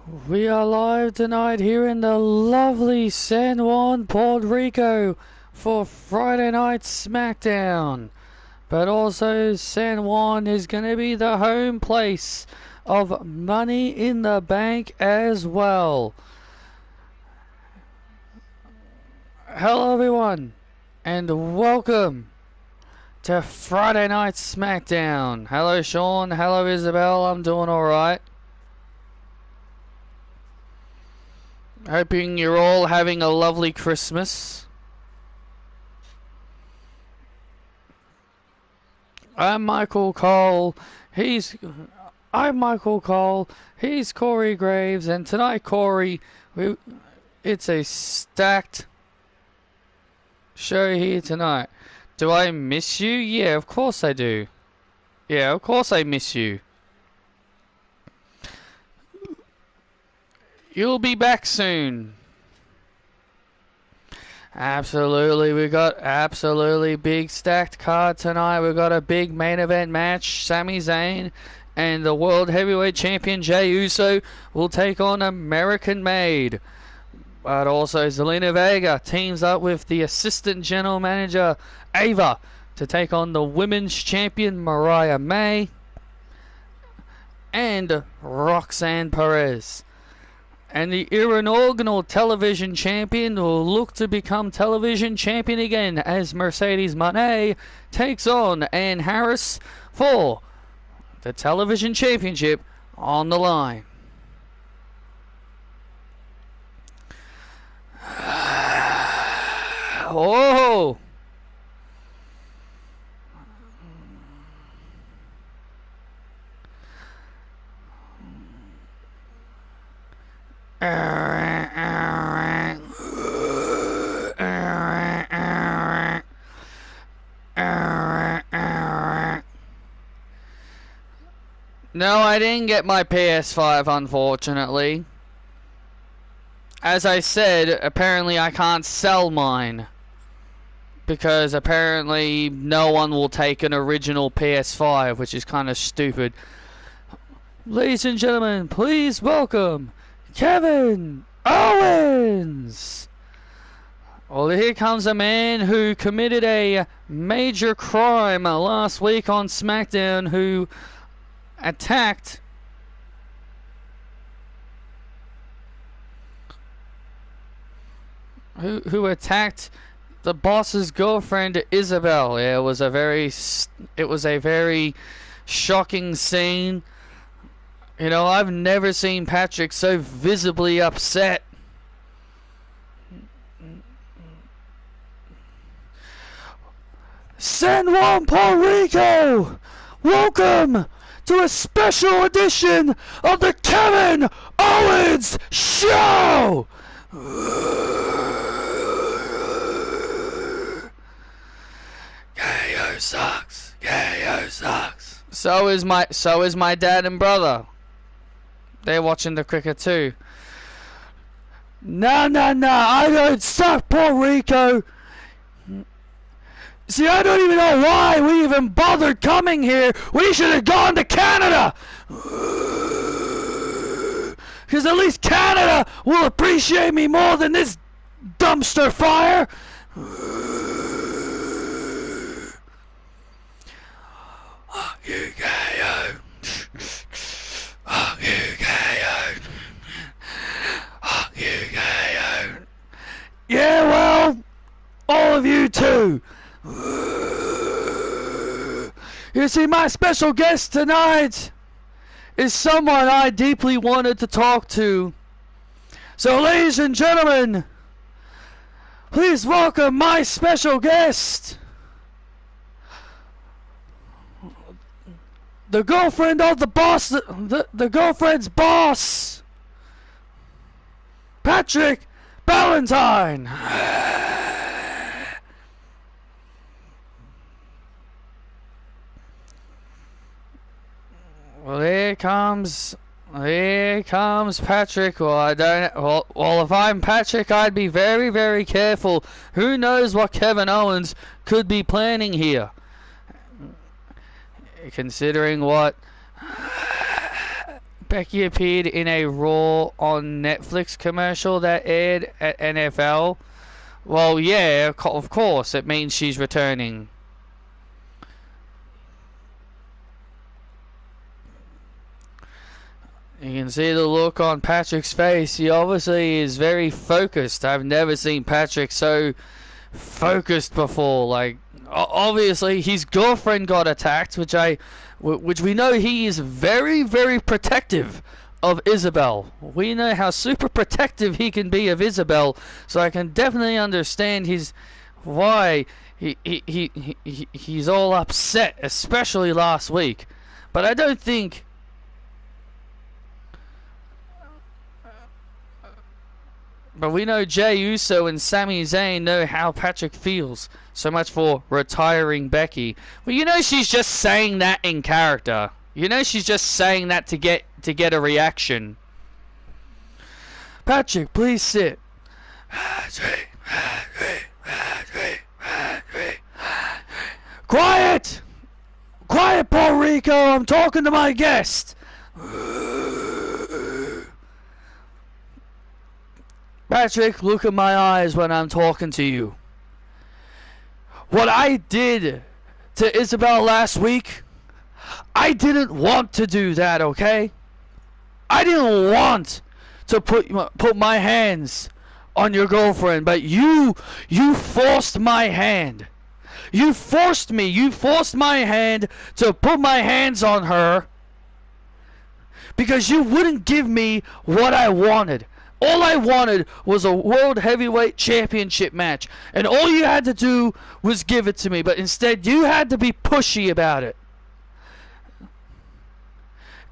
We are live tonight here in the lovely San Juan, Puerto Rico for Friday Night SmackDown. But also San Juan is going to be the home place of Money in the Bank as well. Hello everyone and welcome to Friday Night SmackDown. Hello Sean, hello Isabel, I'm doing alright. Hoping you're all having a lovely Christmas. I'm Michael Cole. I'm Michael Cole. He's Corey Graves, and tonight, Corey, it's a stacked show here tonight. Do I miss you? Yeah, of course I do. Yeah, of course I miss you. You'll be back soon. Absolutely, we got absolutely big stacked card tonight. We got a big main event match. Sami Zayn and the World Heavyweight Champion Jey Uso will take on American Made. But also Zelina Vega teams up with the Assistant General Manager Ava to take on the Women's Champion Mariah May and Roxanne Perez. And the inaugural television champion will look to become television champion again as Mercedes Moné takes on Ann Harris for the television championship on the line. Oh! No, I didn't get my PS5, unfortunately. As I said, apparently I can't sell mine. Because apparently no one will take an original PS5, which is kind of stupid. Ladies and gentlemen, please welcome Kevin Owens! Well, here comes a man who committed a major crime last week on SmackDown, who attacked the boss's girlfriend Isabel. Yeah, it was a very shocking scene. You know, I've never seen Patrick so visibly upset. San Juan, Puerto Rico! Welcome to a special edition of the Kevin Owens Show! KO sucks. KO sucks. So is my dad and brother. They're watching the cricket too. No, I don't suck, Puerto Rico. See, I don't even know why we even bothered coming here. We should have gone to Canada. Because at least Canada will appreciate me more than this dumpster fire. You KO. Yeah, well, all of you too. You see, my special guest tonight is someone I deeply wanted to talk to. So, ladies and gentlemen, please welcome my special guest, the girlfriend of the boss, the girlfriend's boss, Patrick Ballantyne. Well, here comes Patrick. Well, if I'm Patrick, I'd be very, very careful. Who knows what Kevin Owens could be planning here? Considering what Becky appeared in a Raw on Netflix commercial that aired at NFL. Well, yeah, of course, it means she's returning. You can see the look on Patrick's face. He obviously is very focused. I've never seen Patrick so focused before. Like, obviously, his girlfriend got attacked, which we know he is very, very protective of Isabel. We know how super protective he can be of Isabel, so I can definitely understand why he's all upset, especially last week. But I don't think. But we know Jey Uso and Sami Zayn know how Patrick feels. So much for retiring Becky. Well, you know she's just saying that in character. You know she's just saying that to get a reaction. Patrick, please sit. Quiet! Quiet, Puerto Rico! I'm talking to my guest! Patrick, look at my eyes when I'm talking to you. What I did to Isabel last week, I didn't want to do that, okay? I didn't want to put my hands on your girlfriend, but you forced my hand. You forced me. You forced my hand to put my hands on her because you wouldn't give me what I wanted. All I wanted was a World Heavyweight Championship match, and all you had to do was give it to me, but instead you had to be pushy about it.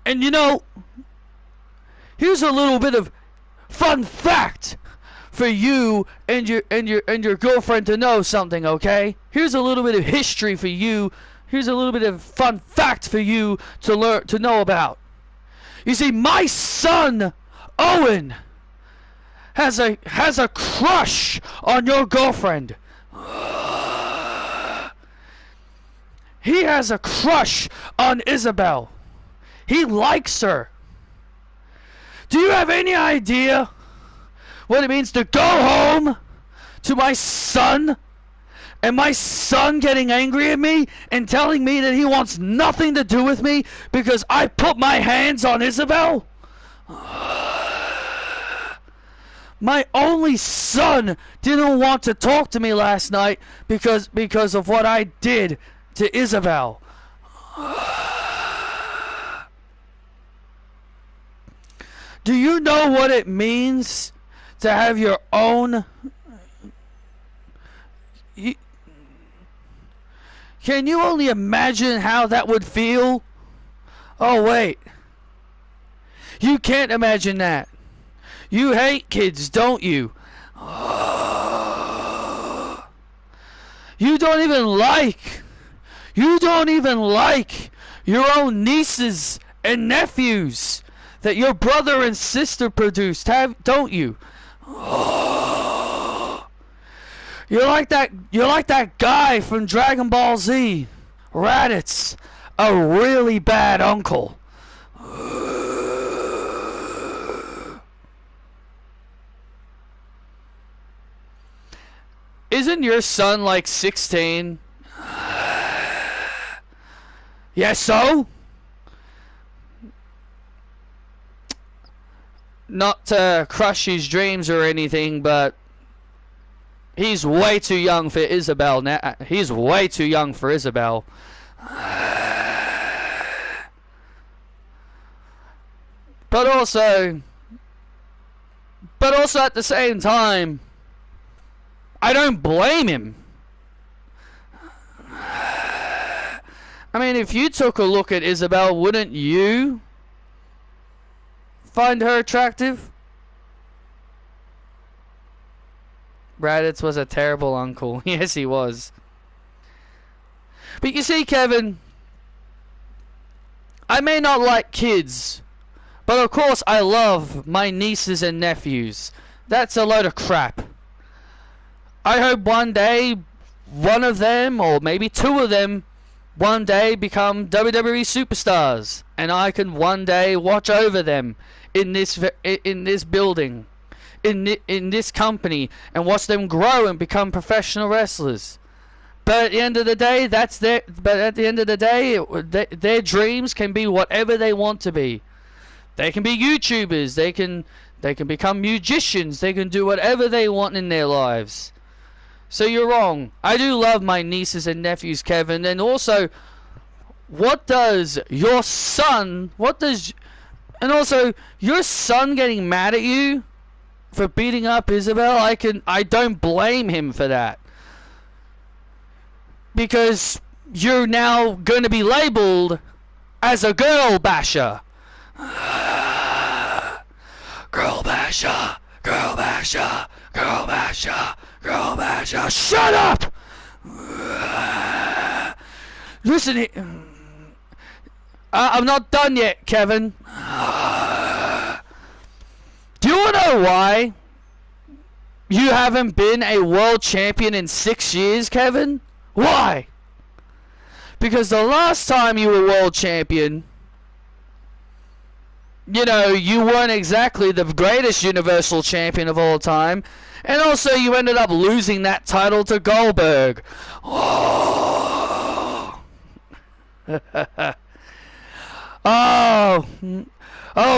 And you know, here's a little bit of fun fact for you and your girlfriend to know something, okay? Here's a little bit of history for you. Here's a little bit of fun fact for you to know about. You see, my son Owen has a crush on your girlfriend. He has a crush on Isabel. He likes her. Do you have any idea what it means to go home to my son and my son getting angry at me and telling me that he wants nothing to do with me because I put my hands on Isabel? My only son didn't want to talk to me last night because of what I did to Isabel. Do you know what it means to have your own? Can you only imagine how that would feel? Oh wait. You can't imagine that. You hate kids, don't you? You don't even like your own nieces and nephews that your brother and sister produced, don't you? You're like that guy from Dragon Ball Z, Raditz, a really bad uncle. Isn't your son like 16? Yes, so? Not to crush his dreams or anything, but he's way too young for Isabel now. He's way too young for Isabel. But also at the same time, I don't blame him. I mean, if you took a look at Isabel, wouldn't you find her attractive? Raditz was a terrible uncle. Yes, he was. But you see, Kevin, I may not like kids, but of course I love my nieces and nephews. That's a load of crap. I hope one day one of them, or maybe two of them, one day become WWE superstars, and I can one day watch over them in this building, in this company, and watch them grow and become professional wrestlers. But at the end of the day, their dreams can be whatever they want to be. They can be YouTubers. They can become musicians. They can do whatever they want in their lives. So you're wrong. I do love my nieces and nephews, Kevin. And also, what does your son... And also, your son getting mad at you for beating up Isabel, I don't blame him for that. Because you're now going to be labeled as a girl basher. Girl basher, girl basher, girl basher, girl basher. Shut up! Listen, I'm not done yet, Kevin. Do you want to know why you haven't been a world champion in 6 years, Kevin? Why? Because the last time you were world champion, you know, you weren't exactly the greatest universal champion of all time. And also you ended up losing that title to Goldberg. Oh,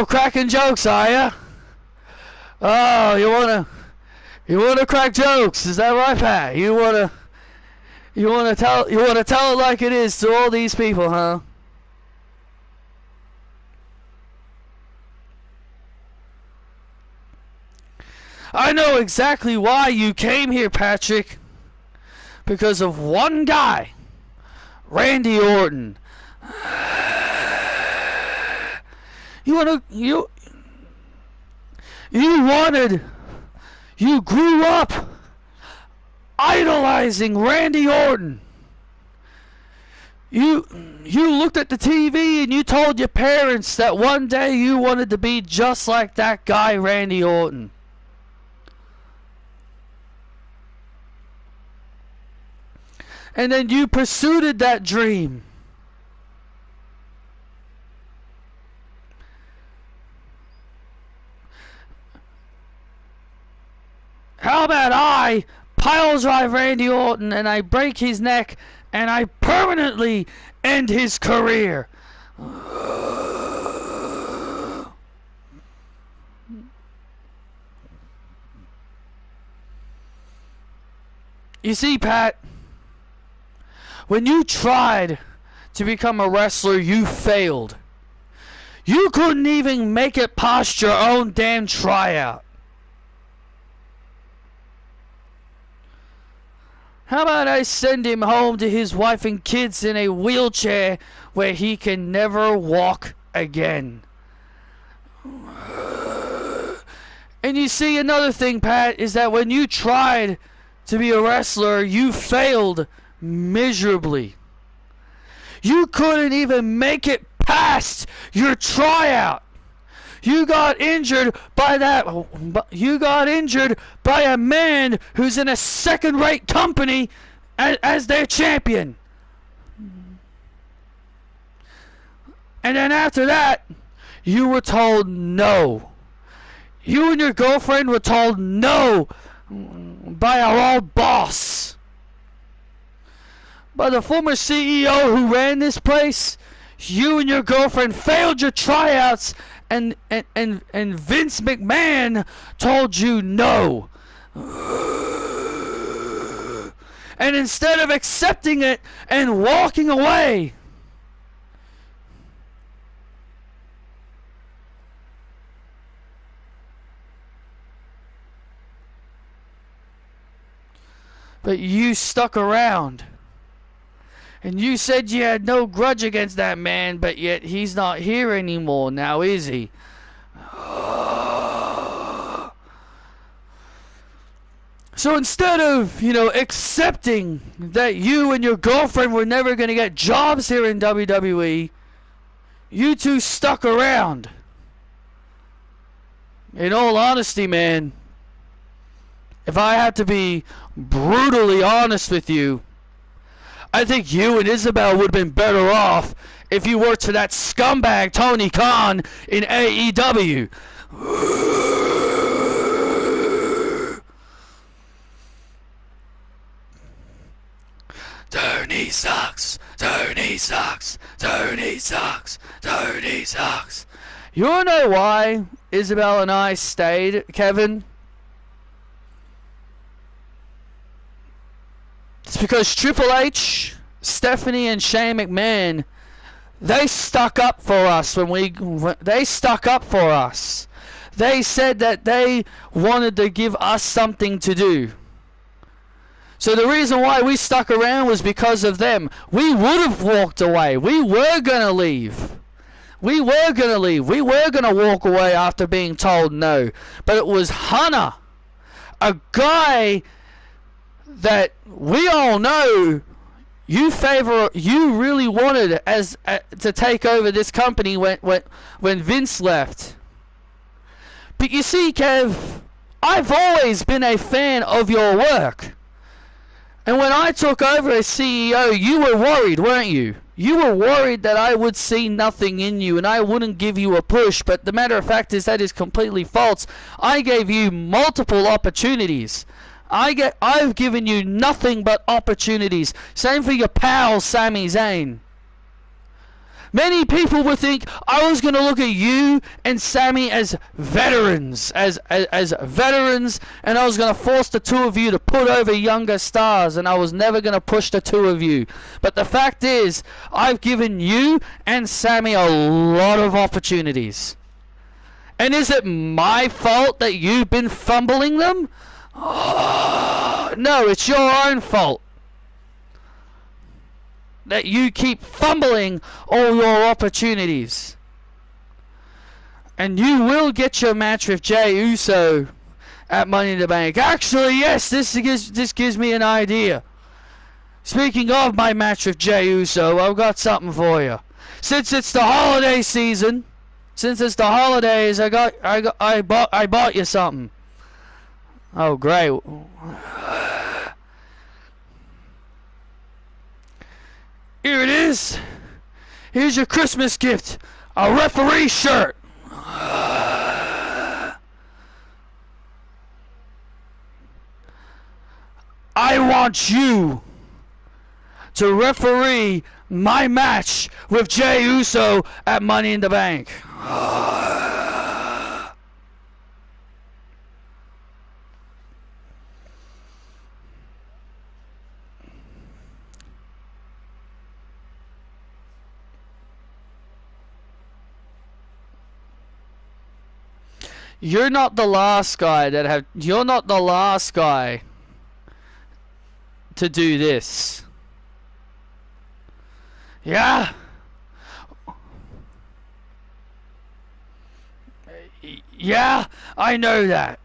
cracking jokes, are ya? Oh, you wanna crack jokes? Is that right, Pat? You wanna tell it like it is to all these people, huh? I know exactly why you came here, Patrick. Because of one guy, Randy Orton. You grew up idolizing Randy Orton. You looked at the TV and you told your parents that one day you wanted to be just like that guy, Randy Orton. And then you pursued that dream. How about I pile drive Randy Orton and I break his neck and I permanently end his career? You see, Pat, when you tried to become a wrestler, you failed. You couldn't even make it past your own damn tryout. How about I send him home to his wife and kids in a wheelchair where he can never walk again? And you see, another thing, Pat, is that when you tried to be a wrestler, you failed miserably. You couldn't even make it past your tryout. You got injured by a man who's in a second-rate company as their champion. And then after that, you were told no. You and your girlfriend were told no by our old boss. By the former CEO who ran this place. You and your girlfriend failed your tryouts, and Vince McMahon told you no. And instead of accepting it and walking away, but you stuck around. And you said you had no grudge against that man, but yet he's not here anymore now, is he? So instead of, accepting that you and your girlfriend were never going to get jobs here in WWE, you two stuck around. In all honesty, man, if I had to be brutally honest with you, I think you and Isabel would have been better off if you worked for that scumbag Tony Khan in AEW. Tony sucks. Tony sucks. Tony sucks. Tony sucks. You wanna know why Isabel and I stayed, Kevin? It's because Triple H, Stephanie, and Shane McMahon, they stuck up for us they stuck up for us. They said that they wanted to give us something to do. So the reason why we stuck around was because of them. We would have walked away. We were going to leave. We were going to leave. We were going to walk away after being told no. But it was Hunter, a guy that we all know you really wanted to take over this company when Vince left. But you see, Kev, I've always been a fan of your work. And when I took over as CEO, you were worried, weren't you? You were worried that I would see nothing in you and I wouldn't give you a push. But the matter of fact is that is completely false. I gave you multiple opportunities. I've given you nothing but opportunities. Same for your pal, Sami Zayn. Many people would think I was going to look at you and Sami as veterans, as veterans, and I was going to force the two of you to put over younger stars, and I was never going to push the two of you. But the fact is, I've given you and Sami a lot of opportunities. And is it my fault that you've been fumbling them? Oh, no, it's your own fault that you keep fumbling all your opportunities. And you will get your match with Jey Uso at Money in the Bank. Actually, yes, this gives me an idea. Speaking of my match with Jey Uso, I've got something for you. Since it's the holiday season, since it's the holidays, I bought you something. Oh, great. Here it is. Here's your Christmas gift. A referee shirt. I want you to referee my match with Jey Uso at Money in the Bank. You're not the last guy you're not the last guy to do this. Yeah. Yeah, I know that.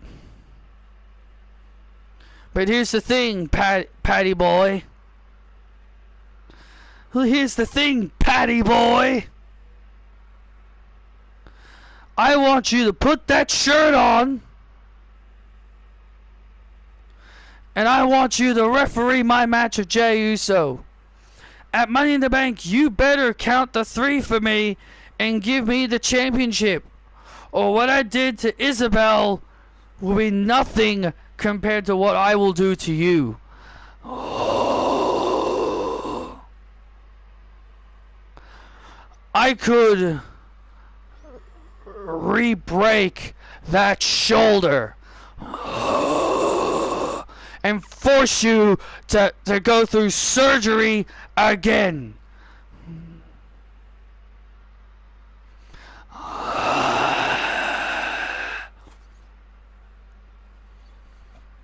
But here's the thing, Patty boy. Well, here's the thing, Patty boy. I want you to put that shirt on, and I want you to referee my match with Jey Uso. At Money in the Bank, you better count the 3 for me and give me the championship. Or what I did to Isabel will be nothing compared to what I will do to you. I could re-break that shoulder and force you to go through surgery again.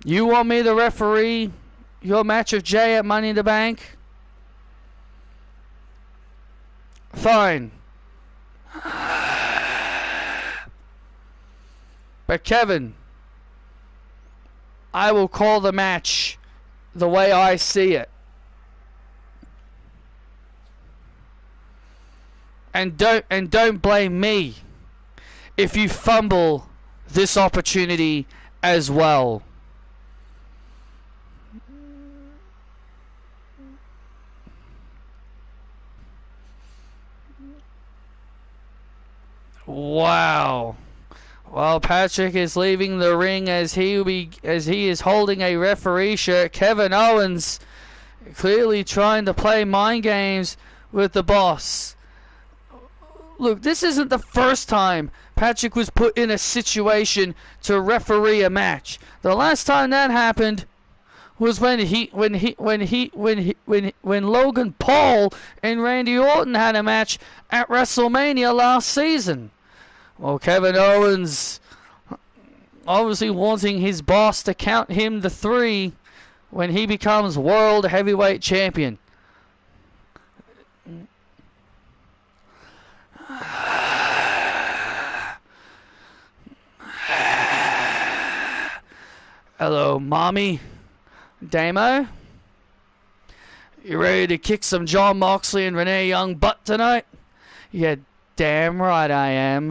You want me to referee your match of Jey at Money in the Bank? Fine. But Kevin, I will call the match the way I see it. And don't blame me if you fumble this opportunity as well. Wow. While Patrick is leaving the ring as he is holding a referee shirt, Kevin Owens clearly trying to play mind games with the boss. Look, this isn't the first time Patrick was put in a situation to referee a match. The last time that happened was when Logan Paul and Randy Orton had a match at WrestleMania last season. Well, Kevin Owens obviously wanting his boss to count him the 3 when he becomes World Heavyweight Champion. Hello, Mommy. Damo? You ready to kick some Jon Moxley and Renee Young butt tonight? Yeah, damn right I am.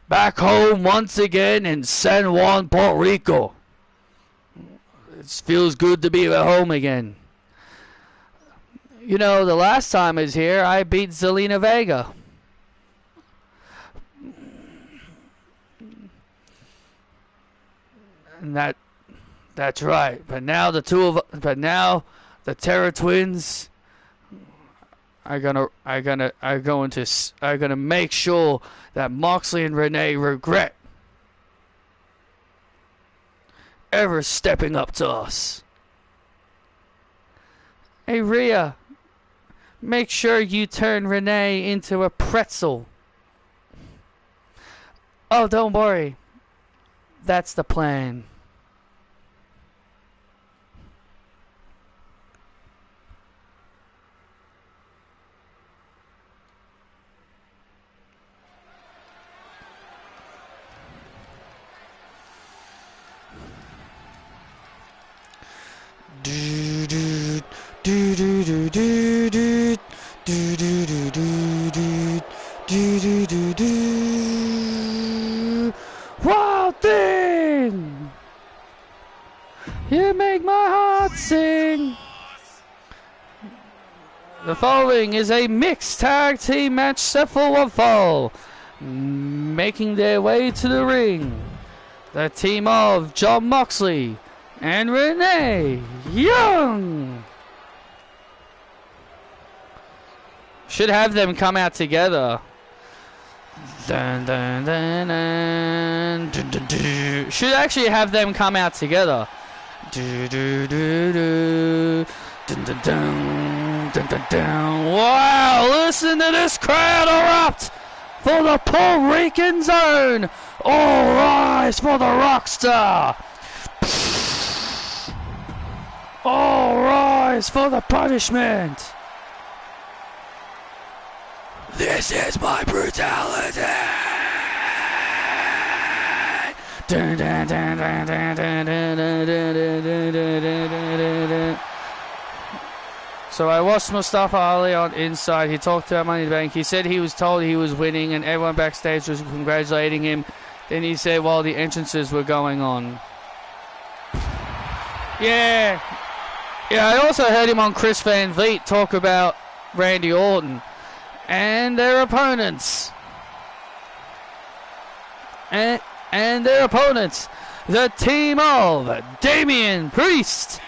Back home once again in San Juan, Puerto Rico. It feels good to be at home again. You know, the last time I was here, I beat Zelina Vega. And that's right. But now the Terra Twins are gonna make sure that Moxley and Renee regret ever stepping up to us. Hey Rhea, make sure you turn Renee into a pretzel. Oh, don't worry. That's the plan. Wild thing, you make my heart sing. The following is a mixed tag team match set for one fall. Making their way to the ring, the team of Jon Moxley and Renee Young. Should have them come out together. Dun, dun, dun, dun, dun, dun, dun. Should actually have them come out together. Do, do, do, do. Dun, dun, dun, dun, dun, dun. Wow, listen to this crowd erupt for the Puerto Rican zone. All rise for the Rockstar. All rise for the punishment. This is my brutality. Dun, dun, dun, dun, dun, dun, dun, dun, dun, dun, dun. So I watched Mustafa Ali on Inside. He talked about Money in the Bank. He said he was told he was winning and everyone backstage was congratulating him. Then he said while the entrances were going on. Yeah, I also heard him on Chris Van Vliet talk about Randy Orton and their opponents. And their opponents, the team of Damian Priest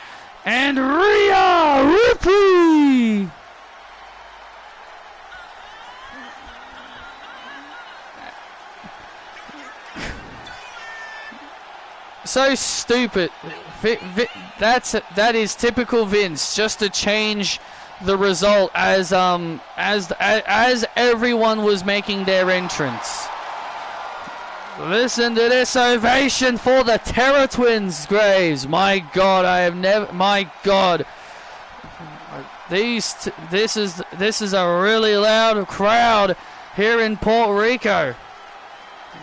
and Rhea Ripley. So stupid. That is typical Vince, just to change the result as everyone was making their entrance. Listen to this ovation for the Terra Twins, Graves. My God, I have never. My God, this is a really loud crowd here in Puerto Rico.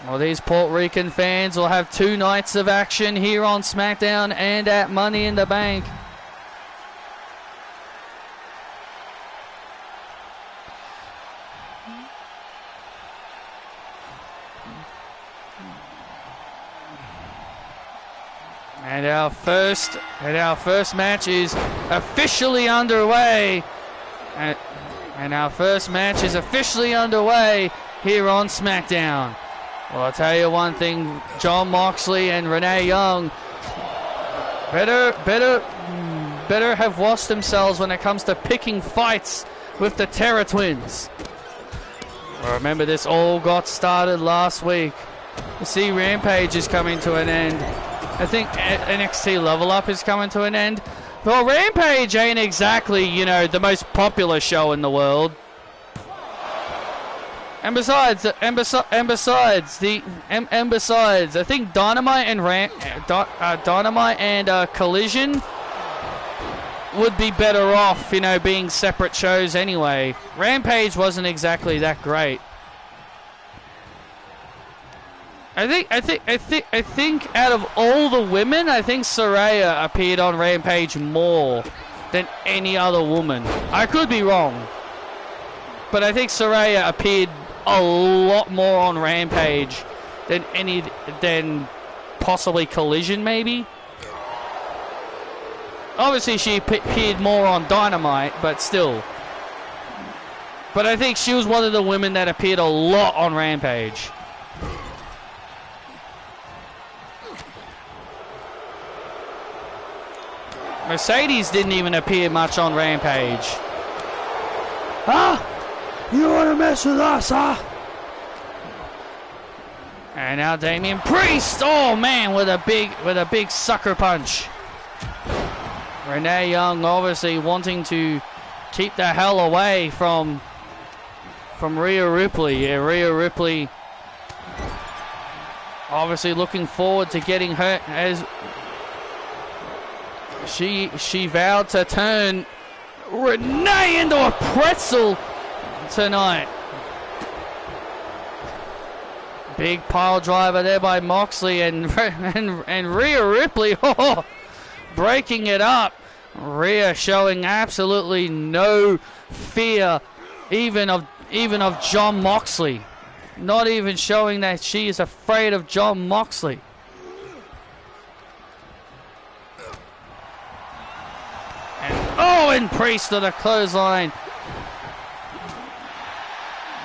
Well, these Puerto Rican fans will have 2 nights of action here on SmackDown and at Money in the Bank. And our first match is officially underway. And our first match is officially underway here on SmackDown. Well, I'll tell you one thing, Jon Moxley and Renee Young better have washed themselves when it comes to picking fights with the Terror Twins. Remember, this all got started last week. You see, Rampage is coming to an end. I think NXT Level Up is coming to an end. Well, Rampage ain't exactly, you know, the most popular show in the world. And besides, I think Dynamite and Collision would be better off, you know, being separate shows anyway. Rampage wasn't exactly that great. I think out of all the women, I think Saraya appeared on Rampage more than any other woman. I could be wrong, but I think Saraya appeared a lot more on Rampage than possibly Collision, maybe. Obviously, she appeared more on Dynamite, but still. But I think she was one of the women that appeared a lot on Rampage. Mercedes didn't even appear much on Rampage. Huh? You want to mess with us, huh? And now Damian Priest, oh man, with a big sucker punch. Renee Young obviously wanting to keep the hell away from Rhea Ripley. Yeah, Rhea Ripley obviously looking forward to getting her, as she vowed to turn Renee into a pretzel tonight. Big pile driver there by Moxley and Rhea Ripley, oh, breaking it up. Rhea showing absolutely no fear even of Jon Moxley. Not even showing that she is afraid of Jon Moxley. And Priest on a clothesline.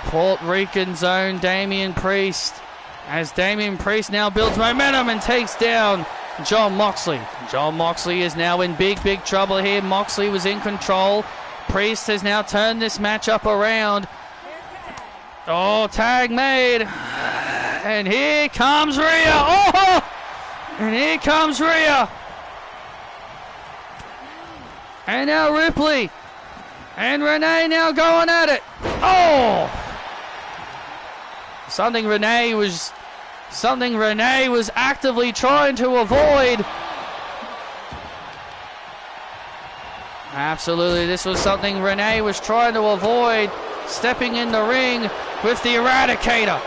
Puerto Rican's own Damian Priest. As Damian Priest now builds momentum and takes down Jon Moxley. Jon Moxley is now in big trouble here. Moxley was in control. Priest has now turned this matchup around. Oh, tag made. And here comes Rhea. Oh! And here comes Rhea. And now Ripley. And Renee now going at it. Oh! Something Renee was actively trying to avoid. Absolutely, this was something Renee was trying to avoid. Stepping in the ring with the Eradicator.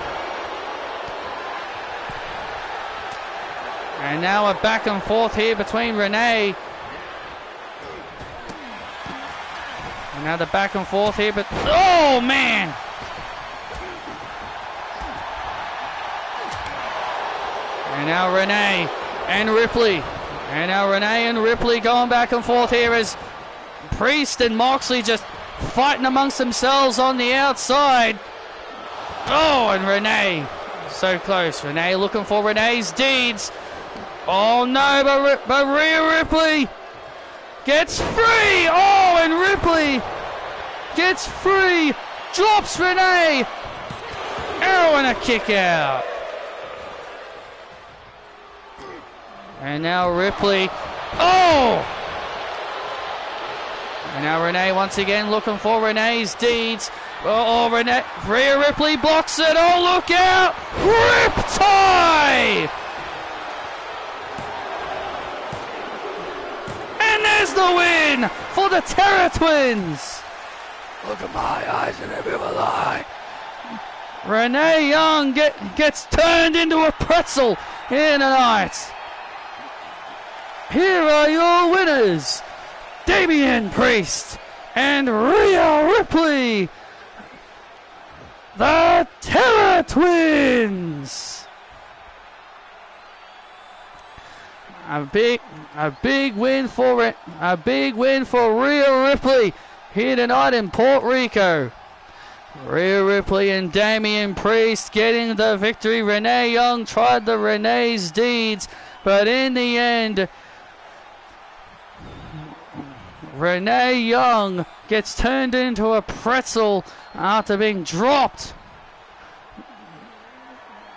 And now a back and forth here between Renee. And now the back and forth here, but oh man! And now Renee and Ripley. And now Renee and Ripley going back and forth here as Priest and Moxley just fighting amongst themselves on the outside. Oh, and Renee so close. Renee looking for Renee's deeds. Oh no, but Rhea Ripley gets free. Oh, and Ripley gets free. Drops Renee. Oh, and a kick out. And now Ripley. Oh! And now Renee once again looking for Renee's deeds. Oh, Rhea Ripley blocks it. Oh, look out! Riptide! And there's the win for the Terror Twins. Look at my eyes and every lie. Renee Young gets turned into a pretzel here tonight. Here are your winners, Damian Priest and Rhea Ripley, the Terror Twins. A big win for Rhea Ripley here tonight in Puerto Rico. Rhea Ripley and Damian Priest getting the victory. Renee Young tried the Renee's deeds, but in the end, Renee Young gets turned into a pretzel after being dropped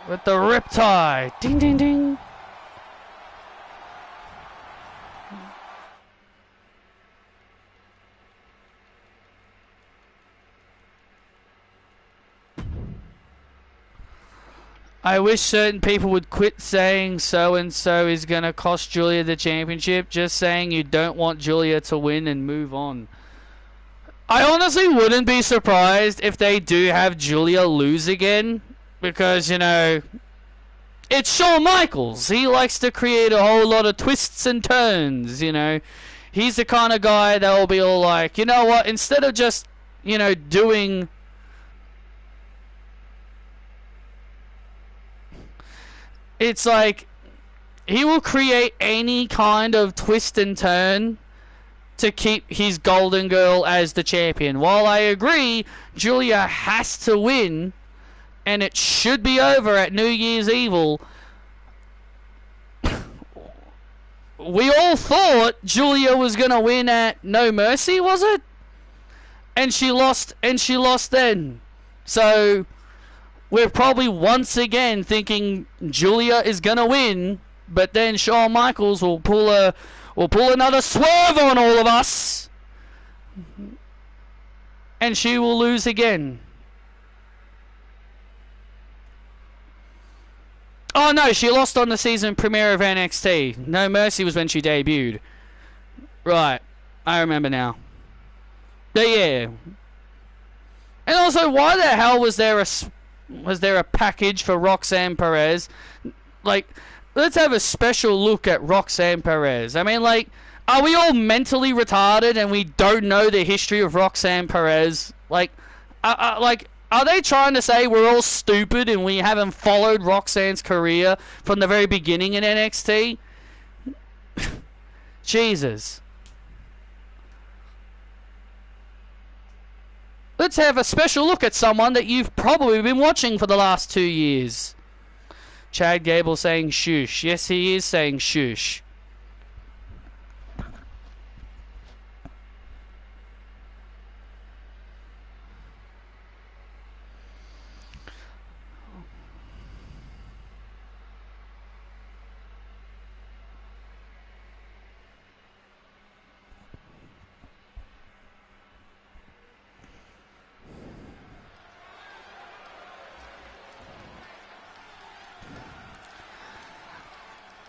with the riptide. Ding, ding, ding. I wish certain people would quit saying so-and-so is going to cost Julia the championship. Just saying you don't want Julia to win and move on. I honestly wouldn't be surprised if they do have Julia lose again. Because, you know, it's Shawn Michaels. He likes to create a whole lot of twists and turns, you know. He's the kind of guy that will be all like, you know what, instead of just, you know, doing... It's like, he will create any kind of twist and turn to keep his Golden Girl as the champion. While I agree, Julia has to win, and it should be over at New Year's Evil, we all thought Julia was going to win at No Mercy, was it? And she lost then. So... we're probably once again thinking Julia is gonna win, but then Shawn Michaels will pull another swerve on all of us, and she will lose again. Oh no, she lost on the season premiere of NXT. No Mercy was when she debuted. Right, I remember now. But yeah. And also, why the hell was there a package for Roxanne Perez? Like, let's have a special look at Roxanne Perez. I mean, like, are we all mentally retarded and we don't know the history of Roxanne Perez? Like, are they trying to say we're all stupid and we haven't followed Roxanne's career from the very beginning in NXT? Jesus. Let's have a special look at someone that you've probably been watching for the last 2 years. Chad Gable saying shush. Yes, he is saying shush.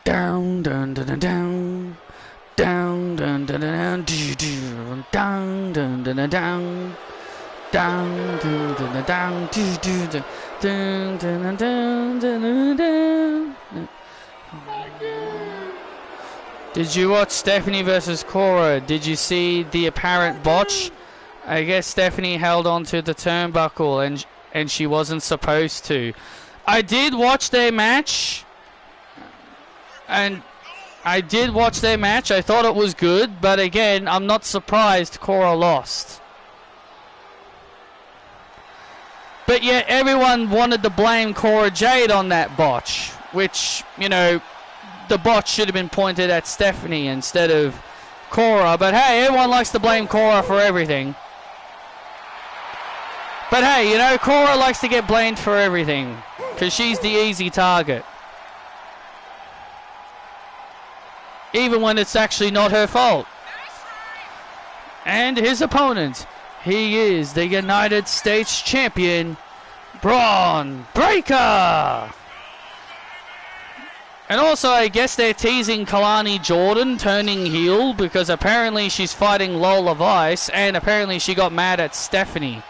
Down, down, down, down, down, down, down, down, down, down, down, down, down, down, down, down, down, down, down. Did you watch Stephanie versus Cora? Did you see the apparent botch? I guess Stephanie held on to the turnbuckle and she wasn't supposed to. I did watch their match. And I did watch their match. I thought it was good. But again, I'm not surprised Cora lost. But yet everyone wanted to blame Cora Jade on that botch. Which, you know, the botch should have been pointed at Stephanie instead of Cora. But hey, everyone likes to blame Cora for everything. But hey, you know, Cora likes to get blamed for everything. Because she's the easy target. Even when it's actually not her fault. And his opponent, he is the United States Champion, Braun Breaker. And also, I guess they're teasing Kalani Jordan turning heel because apparently she's fighting Lola Vice and apparently she got mad at Stephanie.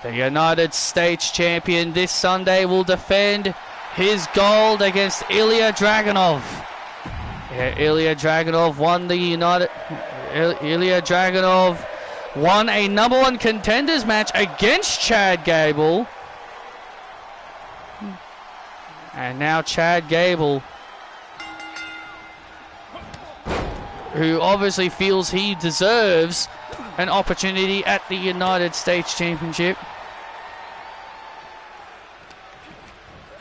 The United States Champion this Sunday will defend his gold against Ilya Dragunov. Yeah, Ilya Dragunov won the Ilya Dragunov won a #1 contenders match against Chad Gable. And now Chad Gable who obviously feels he deserves an opportunity at the United States Championship.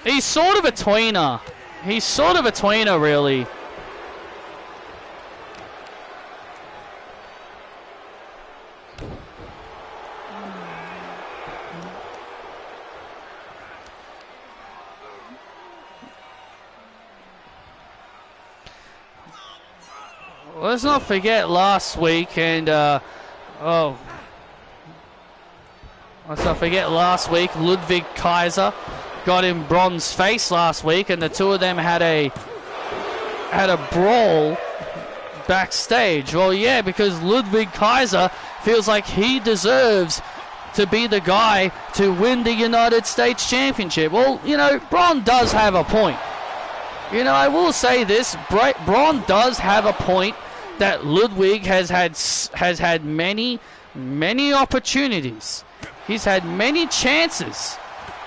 He's sort of a tweener. He's sort of a tweener, really. Let's not forget last week, and let's not forget last week, Ludwig Kaiser got in Braun's face last week, and the two of them had a brawl backstage. Well, yeah, because Ludwig Kaiser feels like he deserves to be the guy to win the United States Championship. Well, you know, Braun does have a point. You know, I will say this, Braun does have a point that Ludwig has had many opportunities. He's had many chances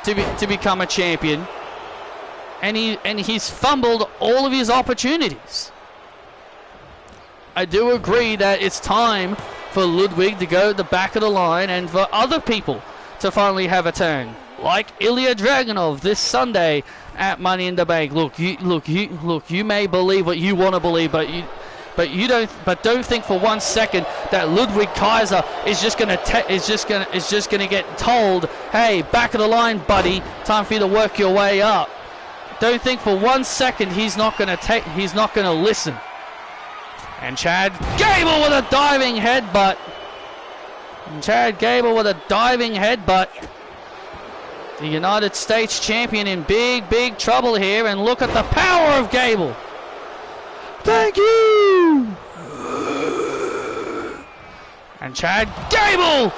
to become a champion, and he's fumbled all of his opportunities. I do agree that it's time for Ludwig to go to the back of the line and for other people to finally have a turn, like Ilya Dragunov this Sunday at Money in the Bank. Look, you may believe what you want to believe, but don't think for 1 second that Ludwig Kaiser is just gonna get told, "Hey, back of the line, buddy. Time for you to work your way up." Don't think for 1 second he's not gonna listen. And Chad Gable with a diving headbutt. The United States champion in big trouble here, and look at the power of Gable. Thank you! And Chad Gable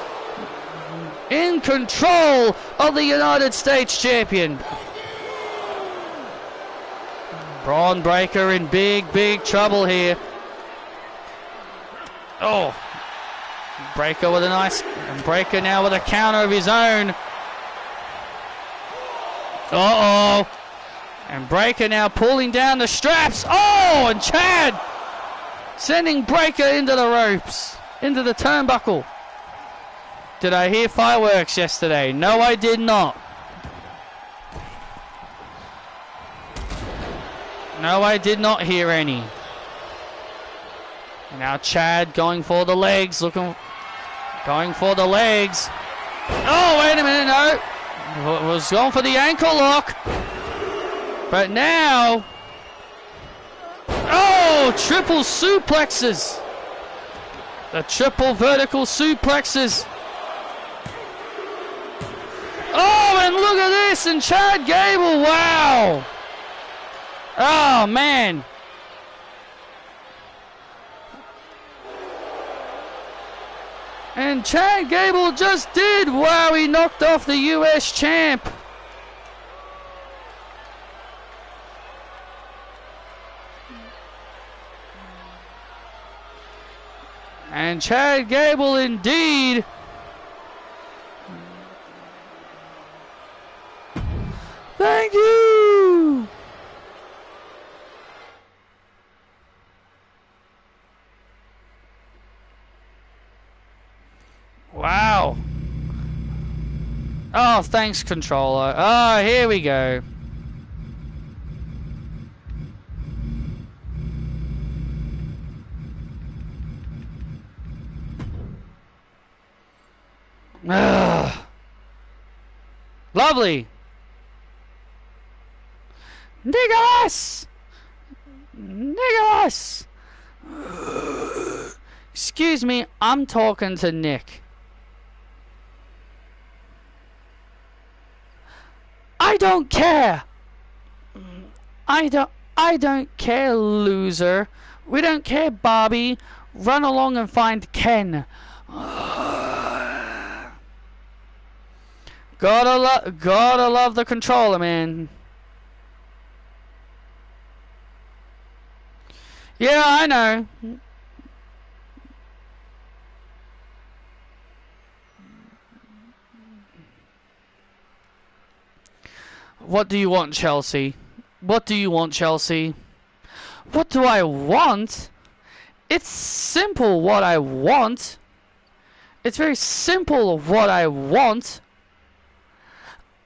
in control of the United States champion. Braun Breaker in big trouble here. Oh, Breaker with a nice, and Breaker now with a counter of his own. Uh-oh. And Breaker now pulling down the straps. Oh, and Chad sending Breaker into the ropes, into the turnbuckle. Did I hear fireworks yesterday? No, I did not. No, I did not hear any. And now Chad going for the legs, going for the legs. Oh, wait a minute, no. Was going for the ankle lock. But now, oh, triple suplexes. The triple vertical suplexes. Oh, and look at this, and Chad Gable, wow. Oh, man. And Chad Gable just did, wow, he knocked off the US champ. And Chad Gable indeed. Thank you. Wow. Oh, thanks, controller. Oh, here we go. Lovely. Nicholas! Nicholas! Excuse me, I'm talking to Nick. I don't care. I don't care, loser. We don't care, Bobby. Run along and find Ken. Gotta love the controller, man. Yeah, I know. What do you want, Chelsea? What do you want, Chelsea? What do I want? It's simple what I want. It's very simple what I want.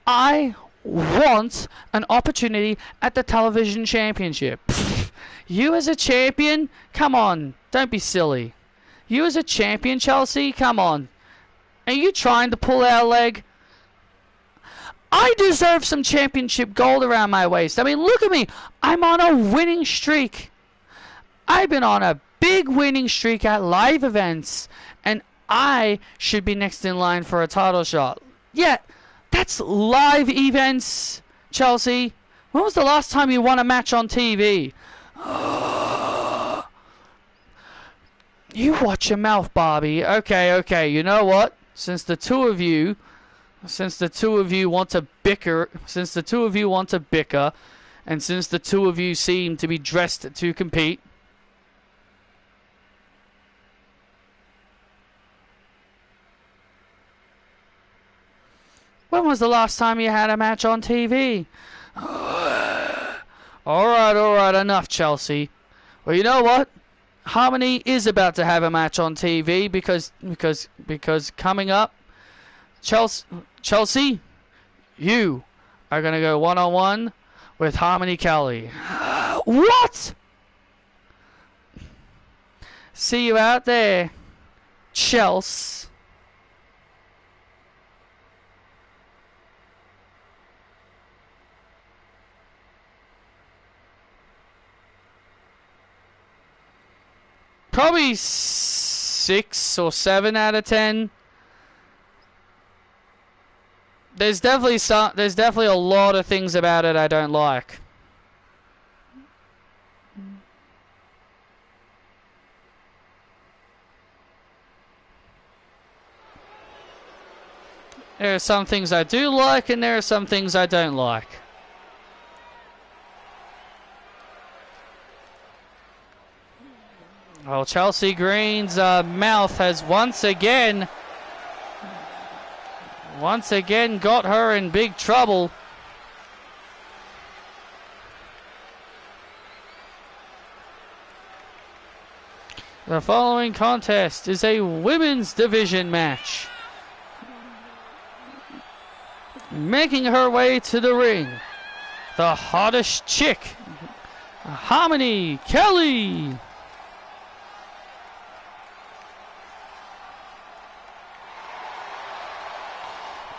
I want an opportunity at the television championship. You as a champion? Come on, don't be silly. You as a champion, Chelsea? Come on. Are you trying to pull our leg? I deserve some championship gold around my waist. I mean, look at me. I'm on a winning streak. I've been on a big winning streak at live events, and I should be next in line for a title shot. Yeah, that's live events, Chelsea. When was the last time you won a match on TV? You watch your mouth, Barbie. Okay, you know what? Since the two of you want to bicker, and since the two of you seem to be dressed to compete, when was the last time you had a match on TV? Alright, enough, Chelsea. Well, you know what? Harmony is about to have a match on TV because coming up, Chelsea, you are going to go one-on-one with Harmony Kelly. What? See you out there, Chelsea. Probably 6 or 7 out of 10. There's definitely a lot of things about it I don't like. There are some things I do like, and there are some things I don't like. Well, Chelsea Green's mouth has once again got her in big trouble. The following contest is a women's division match. Making her way to the ring, the hottest chick, Harmony Kelly.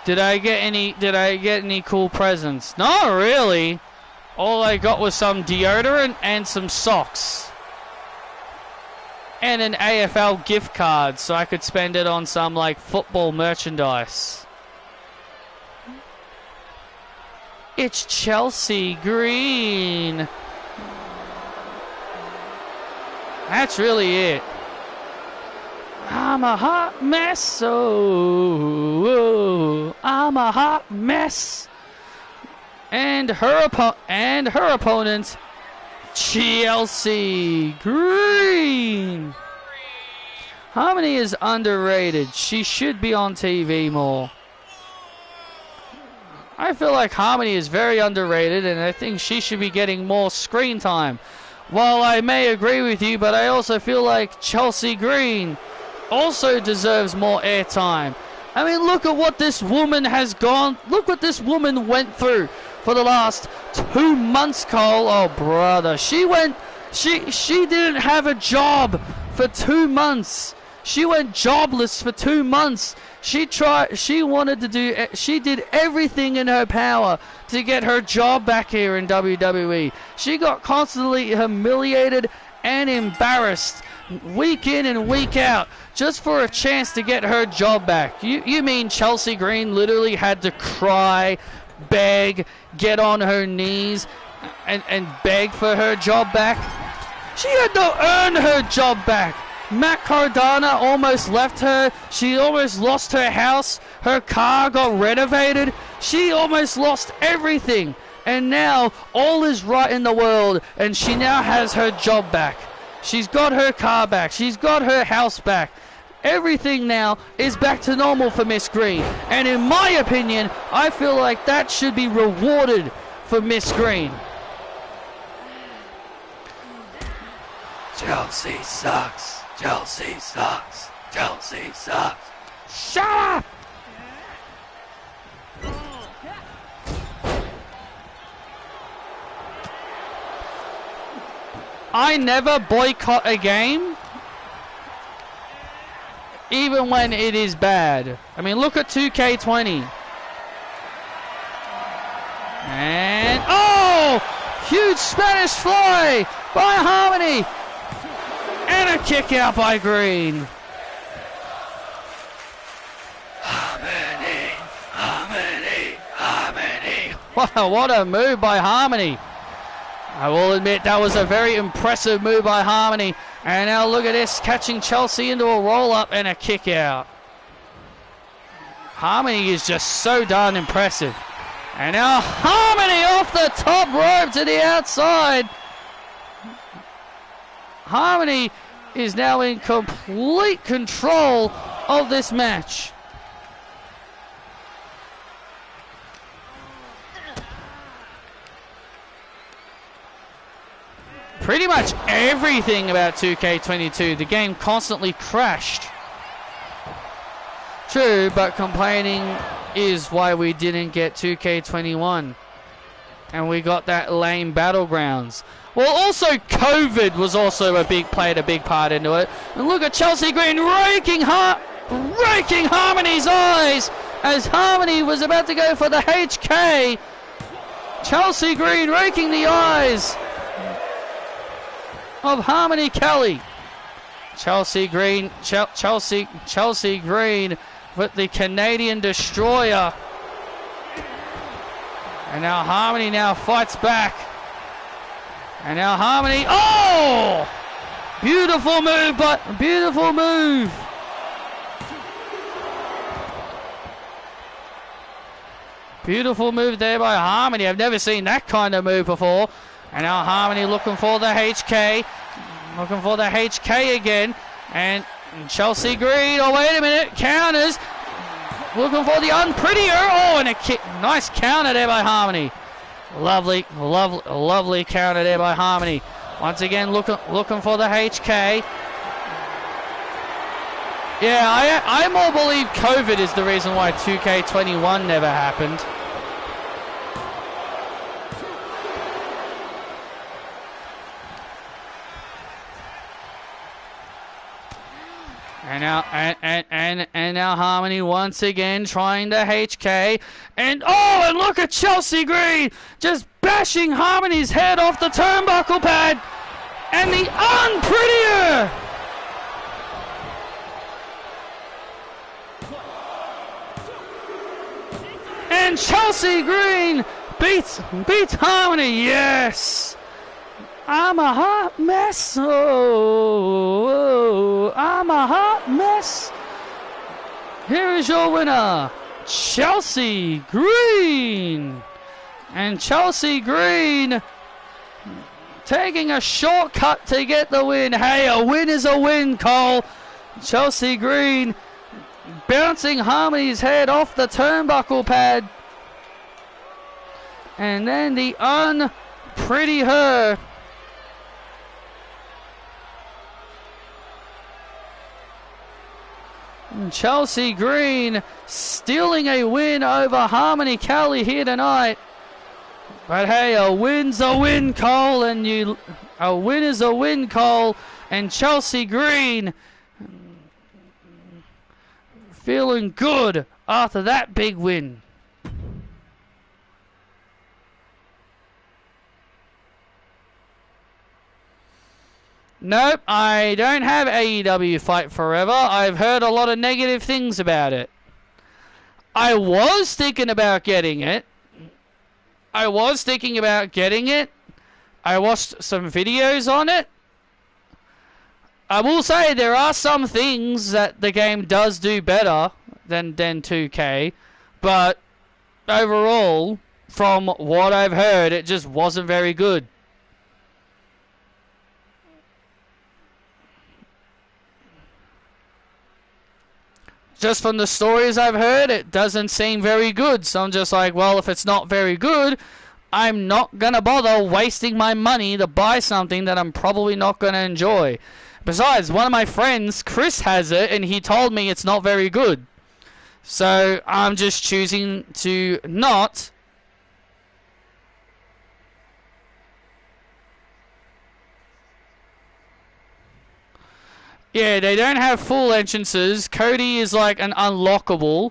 Did I get any cool presents? Not really. All I got was some deodorant and some socks. And an AFL gift card so I could spend it on some like football merchandise. It's Chelsea Green. That's really it. I'm a hot mess, oh, I'm a hot mess. And her opponent, Chelsea Green. Harmony is underrated. She should be on TV more. I feel like Harmony is very underrated, and I think she should be getting more screen time. While I may agree with you, but I also feel like Chelsea Green also deserves more airtime. I mean, look at what this woman has gone. Look what this woman went through for the last 2 months, Cole. Oh, brother. She didn't have a job for 2 months. She went jobless for 2 months. She did everything in her power to get her job back here in WWE. She got constantly humiliated and embarrassed week in and week out just for a chance to get her job back. You mean Chelsea Green literally had to cry, beg, get on her knees and beg for her job back? She had to earn her job back. Matt Cardona almost left her. She almost lost her house. Her car got renovated. She almost lost everything. And now all is right in the world, and she now has her job back. She's got her car back. She's got her house back. Everything now is back to normal for Miss Green. And in my opinion, I feel like that should be rewarded for Miss Green. Chelsea sucks. Chelsea sucks. Chelsea sucks. Shut up! I never boycott a game, even when it is bad. I mean, look at 2K20. And, oh! Huge Spanish fly by Harmony. And a kick out by Green. Harmony, Harmony, Harmony. What a move by Harmony. I will admit that was a very impressive move by Harmony. And now look at this, catching Chelsea into a roll-up and a kick out. Harmony is just so darn impressive. And now Harmony off the top rope to the outside. Harmony is now in complete control of this match. Pretty much everything about 2K22, the game constantly crashed. True, but complaining is why we didn't get 2K21. And we got that lame Battlegrounds. Well, also COVID was also played a big part into it. And look at Chelsea Green raking Harmony's eyes as Harmony was about to go for the HK. Chelsea Green raking the eyes of Harmony Kelly. Chelsea Green with the Canadian Destroyer. And now Harmony now fights back. And now Harmony, oh! Beautiful move, but beautiful move. Beautiful move there by Harmony. I've never seen that kind of move before. And now Harmony looking for the HK. Looking for the HK again. And Chelsea Green, oh wait a minute, counters. Looking for the unprettier. Oh, and a kick. Nice counter there by Harmony. Lovely counter there by Harmony. Once again, looking for the HK. Yeah, I more believe COVID is the reason why 2K21 never happened. And now, and now Harmony once again trying the HK. And oh, and look at Chelsea Green just bashing Harmony's head off the turnbuckle pad. And the unprettier. And Chelsea Green beats Harmony. Yes. I'm a hot mess. Oh, I'm a hot mess. Here is your winner, Chelsea Green. And Chelsea Green taking a shortcut to get the win. Hey, a win is a win, Cole. Chelsea Green bouncing Harmony's head off the turnbuckle pad. And then the unpretty her. Chelsea Green stealing a win over Harmony Kelly here tonight. But hey, a win's a win, Cole, and a win is a win, Cole. And Chelsea Green feeling good after that big win. Nope, I don't have AEW Fight Forever. I've heard a lot of negative things about it. I was thinking about getting it. I watched some videos on it. I will say there are some things that the game does do better than 2K. But overall, from what I've heard, it just wasn't very good. Just from the stories I've heard, it doesn't seem very good. So I'm just like, well, if it's not very good, I'm not gonna bother wasting my money to buy something that I'm probably not gonna enjoy. Besides, one of my friends, Chris, has it, and he told me it's not very good. So I'm just choosing to not. Yeah, they don't have full entrances. Cody is like an unlockable.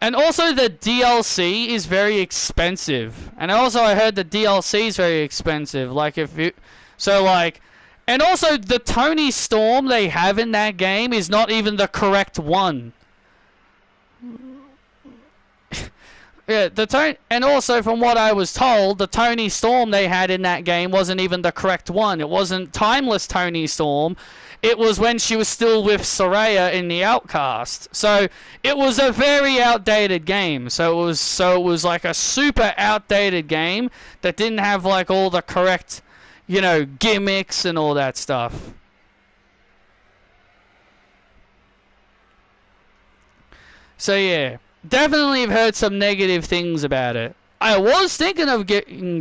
And also the DLC is very expensive. And also I heard the DLC is very expensive. Like if you... So like... And also the Tony Storm they have in that game is not even the correct one. Yeah, and also from what I was told, the Tony Storm they had in that game wasn't even the correct one. It wasn't Timeless Tony Storm. It was when she was still with Soraya in the Outcast. So it was a very outdated game. So it was like a super outdated game that didn't have like all the correct, you know, gimmicks and all that stuff. So yeah. Definitely have heard some negative things about it. I was thinking of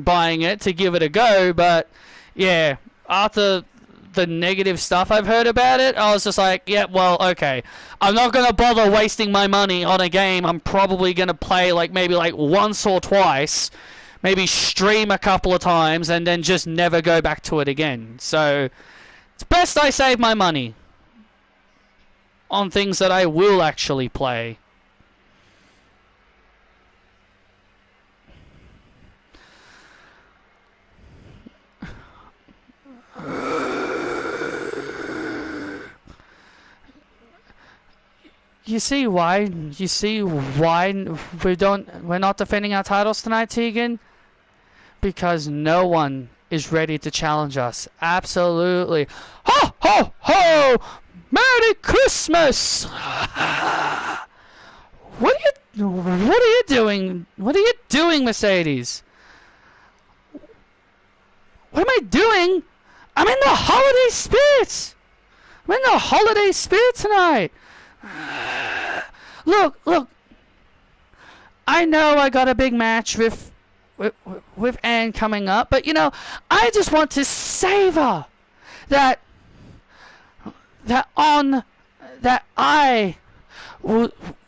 buying it to give it a go, but yeah, after the negative stuff I've heard about it, I was just like, yeah, well, okay. I'm not going to bother wasting my money on a game I'm probably going to play like maybe like once or twice, maybe stream a couple of times, and then just never go back to it again. So it's best I save my money on things that I will actually play. You see why we're not defending our titles tonight, Tegan? Because no one is ready to challenge us. Absolutely. Ho ho ho! Merry Christmas! What are you doing? What are you doing, Mercedes? What am I doing? I'm in the holiday spirit! I'm in the holiday spirit tonight! Look. I know I got a big match with Anne coming up, but you know, I just want to savor that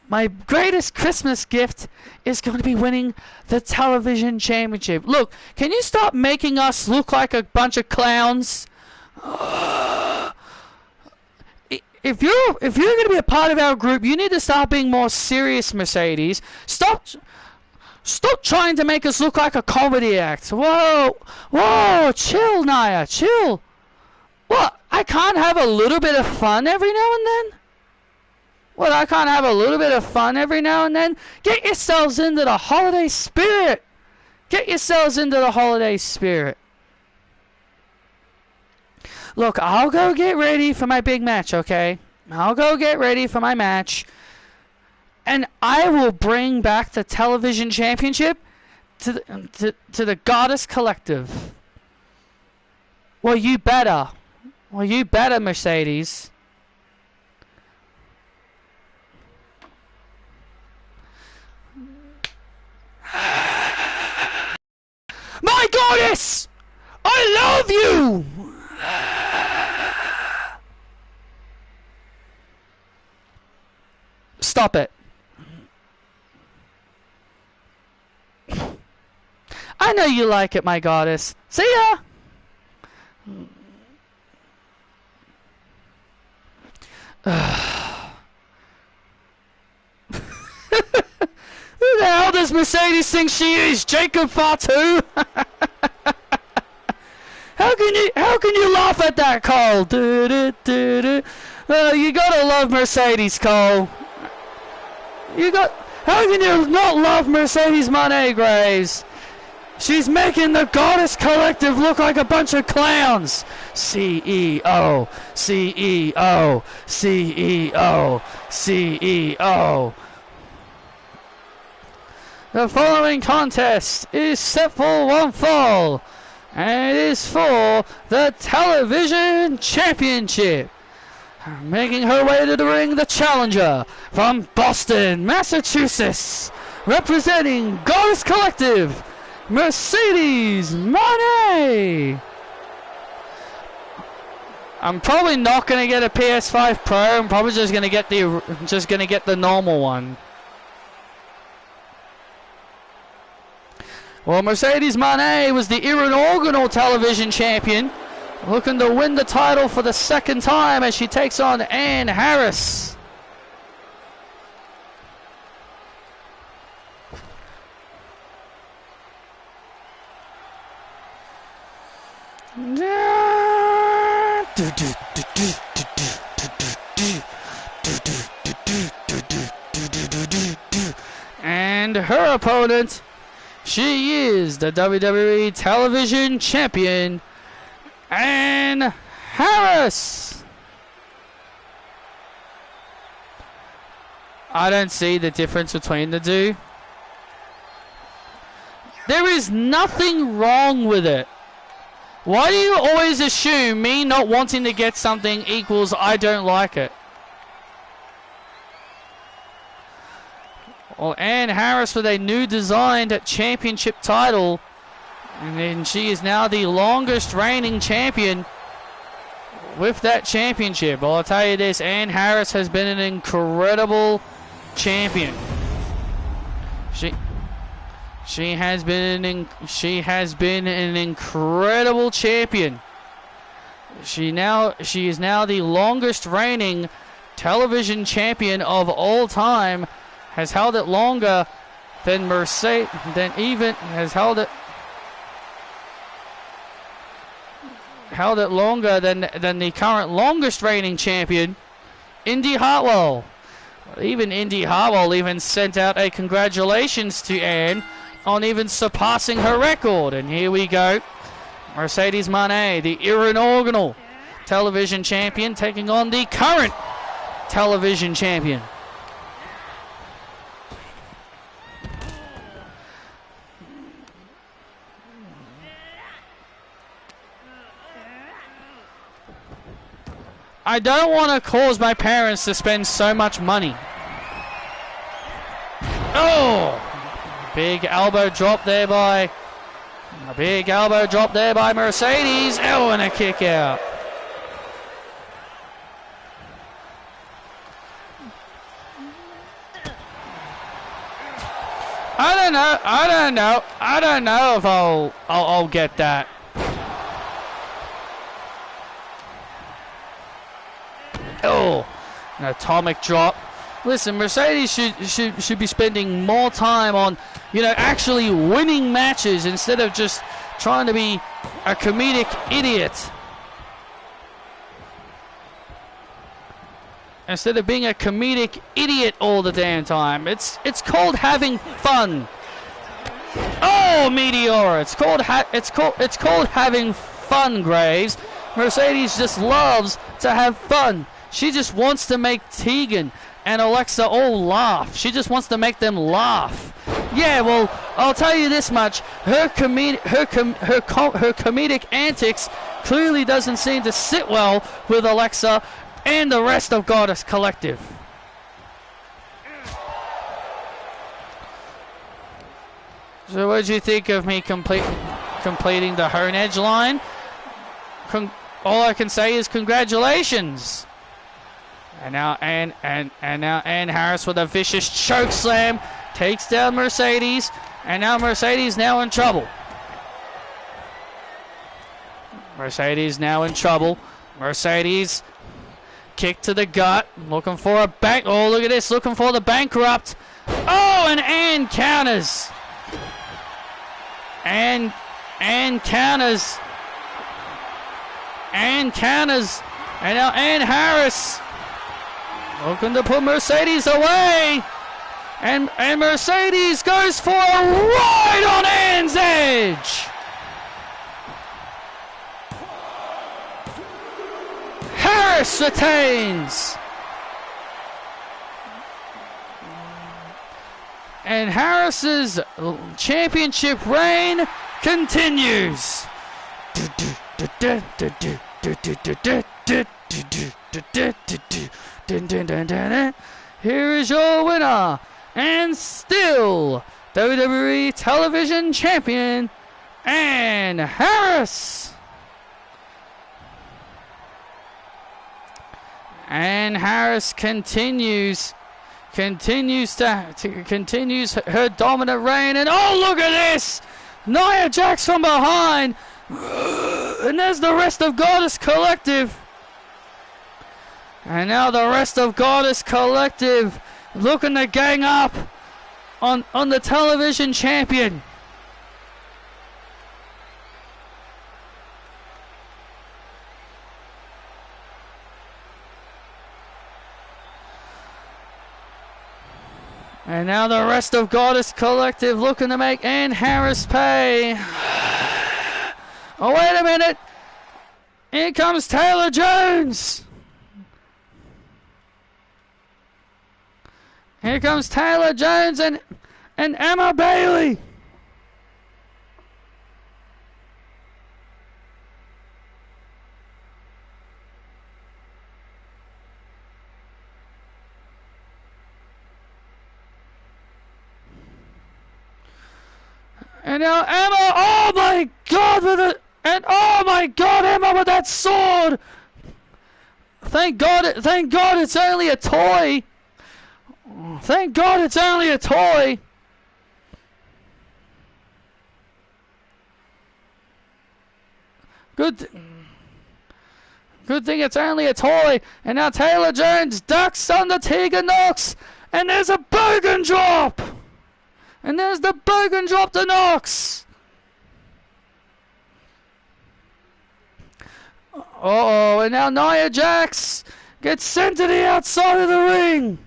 my greatest Christmas gift is going to be winning the television championship. Look, can you stop making us look like a bunch of clowns? If you're going to be a part of our group, you need to start being more serious, Mercedes. Stop trying to make us look like a comedy act. Whoa, chill, Naya, chill. What? I can't have a little bit of fun every now and then? What? I can't have a little bit of fun every now and then? Get yourselves into the holiday spirit. Get yourselves into the holiday spirit. Look, I'll go get ready for my big match, okay? I'll go get ready for my match. And I will bring back the television championship to the Goddess Collective. Well, you better. Mercedes. My goddess! I love you! Stop it. I know you like it, my goddess. See ya! Who the hell does Mercedes think she is? Jacob Fatu? How can you laugh at that, Cole? You gotta love Mercedes, Cole. How can you not love Mercedes Moné Graves? She's making the Goddess Collective look like a bunch of clowns. CEO. The following contest is set for one fall, and it is for the Television Championship. Making her way to the ring, the challenger from Boston, Massachusetts, representing Goddess Collective, Mercedes Moné. I'm probably not gonna get a PS5 Pro. I'm probably just gonna get the normal one. Well, Mercedes Moné was the inaugural television champion, looking to win the title for the second time as she takes on Ann Harris. And her opponent, she is the WWE Television Champion, Ann Harris. I don't see the difference between the two. There is nothing wrong with it. Why do you always assume me not wanting to get something equals I don't like it? Well, Ann Harris with a new designed championship title. And then she is now the longest reigning champion with that championship. Well, I'll tell you this, Ann Harris has been an incredible champion. She has been an incredible champion. She is now the longest reigning television champion of all time. Has held it longer than held it longer than the current longest reigning champion, Indy Hartwell. Even Indy Hartwell even sent out a congratulations to Ann on even surpassing her record. And here we go. Mercedes Moné, the inaugural television champion, taking on the current television champion. I don't want to cause my parents to spend so much money. Oh! Big elbow drop there by Mercedes. Oh, and a kick out. I don't know if I'll get that. Oh, an atomic drop. Listen, Mercedes should be spending more time on, actually winning matches instead of just trying to be a comedic idiot. Instead of being a comedic idiot all the damn time. It's called having fun. Oh, Meteor! It's called having fun, Graves. Mercedes just loves to have fun. She just wants to make Tegan and Alexa all laugh. She just wants to make them laugh. Yeah, well, I'll tell you this much. Her comedic antics clearly doesn't seem to sit well with Alexa and the rest of Goddess Collective. So what did you think of me completing the Hone Edge line? All I can say is congratulations. And now Ann Harris with a vicious choke slam takes down Mercedes, and now Mercedes now in trouble. Mercedes kick to the gut, looking for a bank. Oh, look at this, looking for the bankrupt. Oh, and Ann counters. Ann counters. And now Ann Harris looking to put Mercedes away. And Mercedes goes for a ride on Ann's edge. Harris retains. And Harris's championship reign continues. Here is your winner, and still WWE Television Champion, Ann Harris. Ann Harris continues her dominant reign, and oh, look at this! Nia Jax from behind, and there's the rest of Goddess Collective. And now the rest of Goddess Collective looking to gang up on the television champion. And now the rest of Goddess Collective looking to make Ann Harris pay. Oh, wait a minute. Here comes Taylor Jones. Here comes Taylor Jones and Emma Bailey. And now Emma, oh my God, oh my God, Emma with that sword. Thank God it's only a toy. Thank God it's only a toy. Good thing it's only a toy. And now Taylor Jones ducks under Tegan Knox. And there's a bogan drop. And there's the bogan drop to Knox. Uh-oh, and now Nia Jax gets sent to the outside of the ring,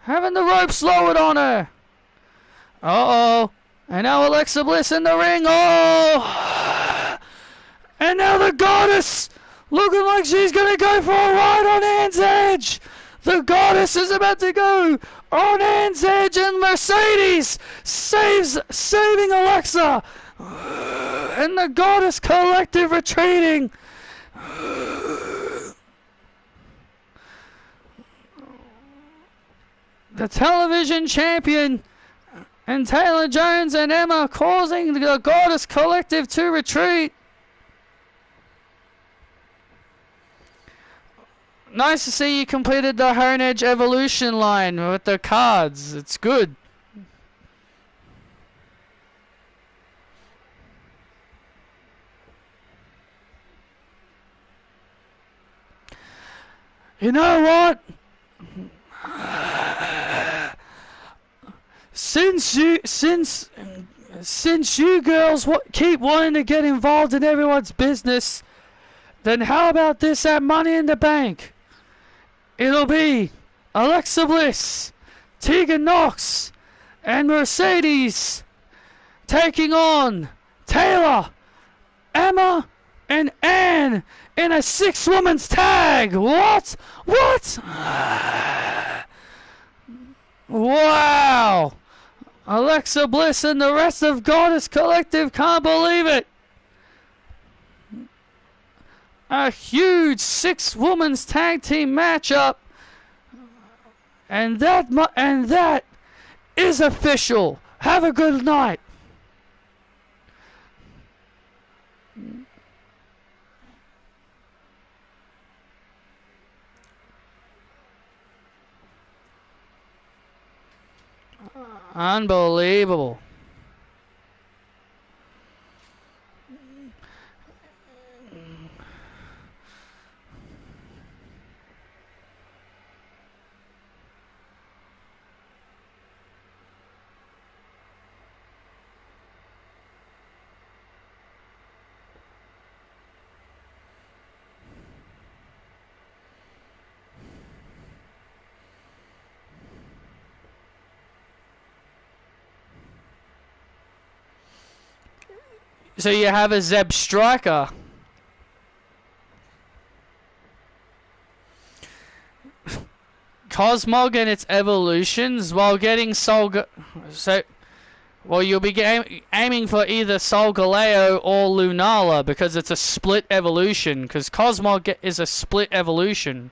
having the ropes lowered on her. Uh-oh, and now Alexa Bliss in the ring. Oh, and now the Goddess looking like she's going to go for a ride on Ann's Edge. The Goddess is about to go on Ann's Edge, and Mercedes saving Alexa. And the Goddess Collective retreating. The television champion and Taylor Jones and Emma causing the Goddess Collective to retreat. Nice to see you completed the Hone Edge Evolution line with the cards. It's good. You know what? Since you girls keep wanting to get involved in everyone's business, then how about this at Money in the Bank? It'll be Alexa Bliss, Tegan Knox, and Mercedes taking on Taylor, Emma, and Ann in a 6-woman's tag. What? Wow! Alexa Bliss and the rest of Goddess Collective can't believe it. A huge 6-woman's tag team matchup, and that is official. Have a good night. Unbelievable. So you have a Zeb Striker. Cosmog and its evolutions while getting you'll be aiming for either Sol Galeo or Lunala because it's a split evolution, because Cosmog is a split evolution.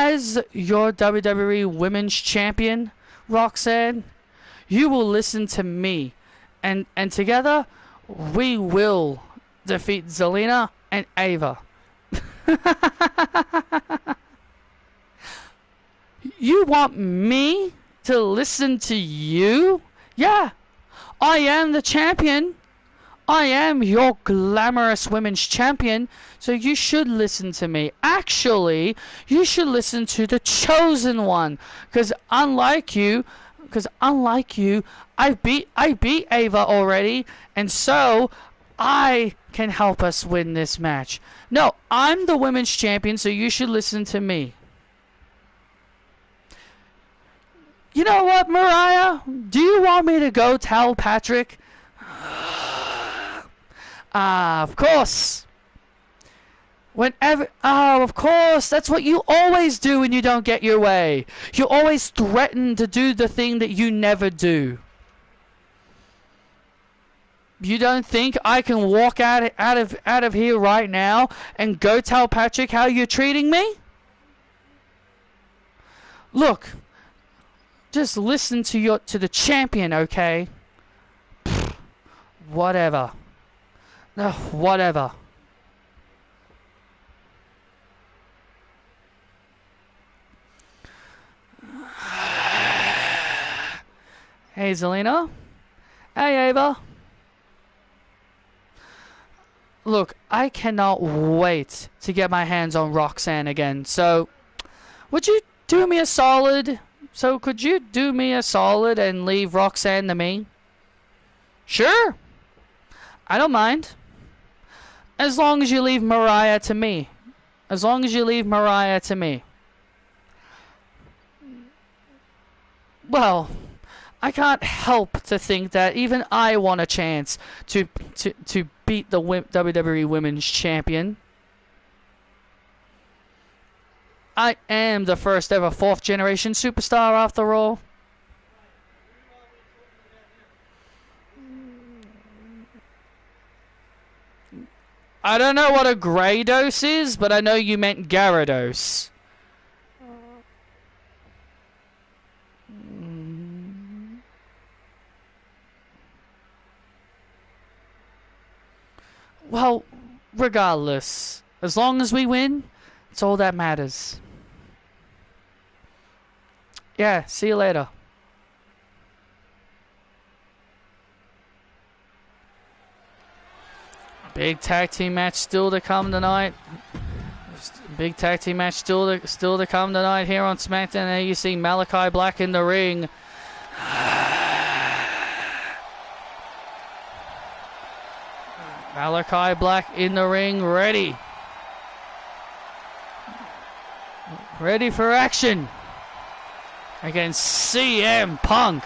as your WWE Women's Champion, Roxanne, you will listen to me. And together, we will defeat Zelina and Ava. You want me to listen to you? Yeah, I am the champion. I am your glamorous women's champion, so you should listen to me. Actually, you should listen to the chosen one, because unlike you, I beat Ava already, and so I can help us win this match. No, I'm the women's champion, so you should listen to me. You know what, Mariah? Do you want me to go tell Patrick? Of course. Of course. That's what you always do when you don't get your way. You always threaten to do the thing that you never do. You don't think I can walk out of here right now and go tell Patrick how you're treating me? Look, just listen to the champion, okay? Pfft, whatever. No, whatever. Hey, Zelina. Hey, Ava. Look, I cannot wait to get my hands on Roxanne again. So, would you do me a solid? Could you do me a solid and leave Roxanne to me? Sure. I don't mind. As long as you leave Mariah to me. As long as you leave Mariah to me. Well, I can't help to think that even I want a chance to beat the WWE Women's Champion. I am the first ever 4th generation superstar after all. I don't know what a Grados is, but I know you meant Gyarados. Well, regardless, as long as we win, it's all that matters. Yeah, see you later. Big tag team match still to come tonight. Big tag team match still to come tonight here on SmackDown. There you see Malachi Black in the ring. Malachi Black in the ring, ready. Ready for action against CM Punk.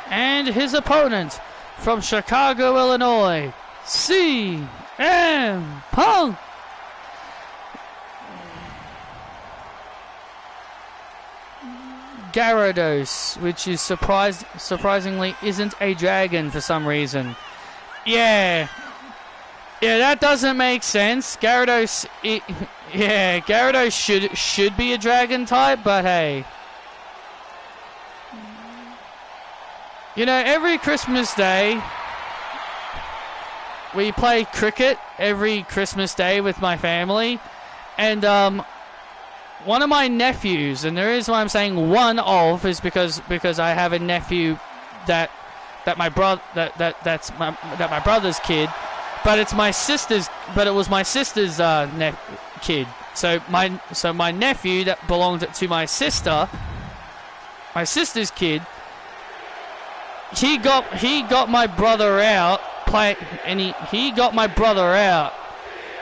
And his opponent from Chicago, Illinois, CM Punk. Gyarados, which is surprisingly isn't a dragon for some reason. Yeah, that doesn't make sense. Gyarados, Gyarados should be a dragon type, but hey. You know, every Christmas Day, we play cricket every Christmas Day with my family, and one of my nephews, and the reason why I'm saying one of is because I have a nephew that's my brother's kid, but it's my sister's, but it was my sister's kid. So my nephew that belonged to my sister's kid. He got my brother out and he got my brother out.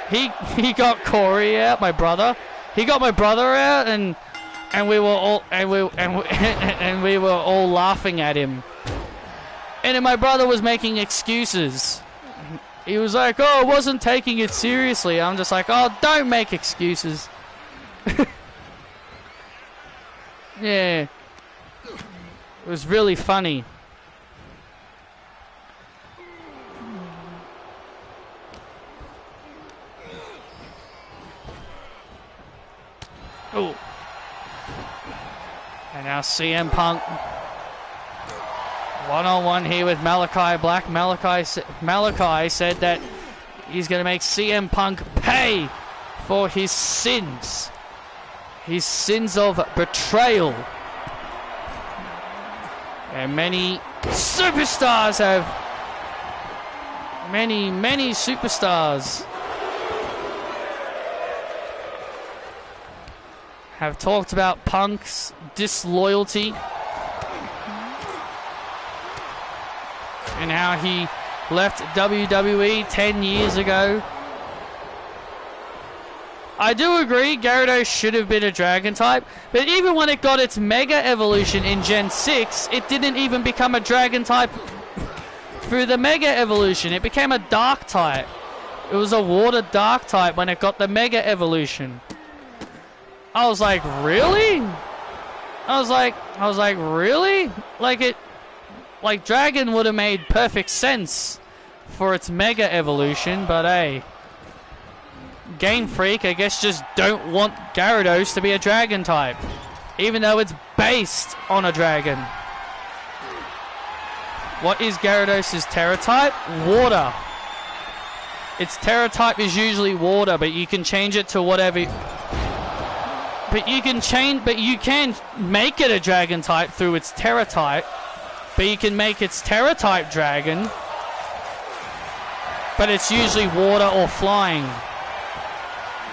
He got Corey out, my brother. He got my brother out, and and we were all and we were all laughing at him. And then my brother was making excuses. He was like, "Oh, I wasn't taking it seriously." I'm just like, "Oh, don't make excuses." Yeah, it was really funny. Oh. And now CM Punk one-on-one here with Malachi Black. Malachi said that he's going to make CM Punk pay for his sins. His sins of betrayal. And many superstars have... Many superstars have talked about Punk's disloyalty and how he left WWE 10 years ago. I do agree Gyarados should have been a Dragon type, but even when it got its Mega Evolution in Gen 6, it didn't even become a Dragon type through the Mega Evolution. It became a Dark type. It was a Water Dark type when it got the Mega Evolution. I was like, really? I was like, really? Like Dragon would have made perfect sense for its Mega Evolution, but hey. Game Freak, I guess, just don't want Gyarados to be a Dragon type, even though it's based on a Dragon. What is Gyarados' Terra type? Water. Its Terra type is usually water, but you can change it to whatever. But you can make it a Dragon type through its Terra type, but you can make its Terra type Dragon, but it's usually water or flying.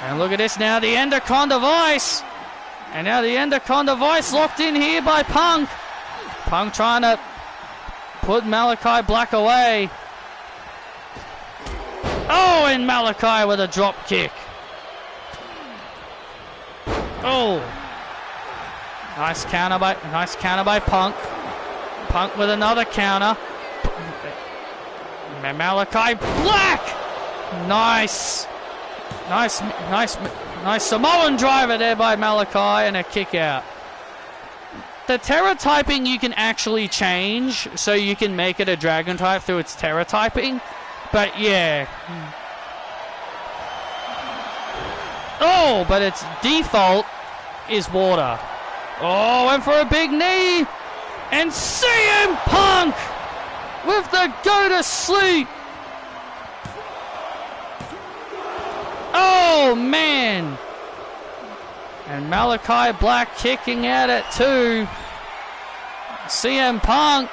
And look at this now, the Endercon device. And now the Endercon device locked in here by Punk. Punk trying to put Malachi Black away. Oh, and Malachi with a drop kick. Oh. Nice counter by Punk. Punk with another counter. Malachi Black. Nice Samoan driver there by Malachi and a kick out. The Terra typing you can actually change, so you can make it a Dragon type through its Terra typing. But yeah. Oh, but its default is water. Oh, went for a big knee. And CM Punk with the go to sleep. Oh, man. And Malachi Black kicking at it too. CM Punk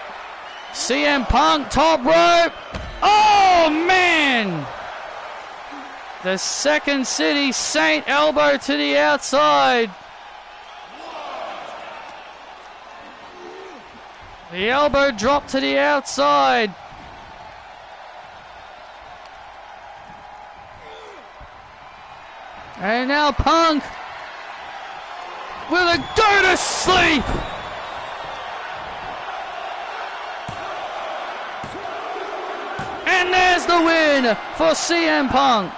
top rope. Oh, man. The Second City Saint elbow to the outside. The elbow drop to the outside. And now Punk with a go to sleep. And there's the win for CM Punk.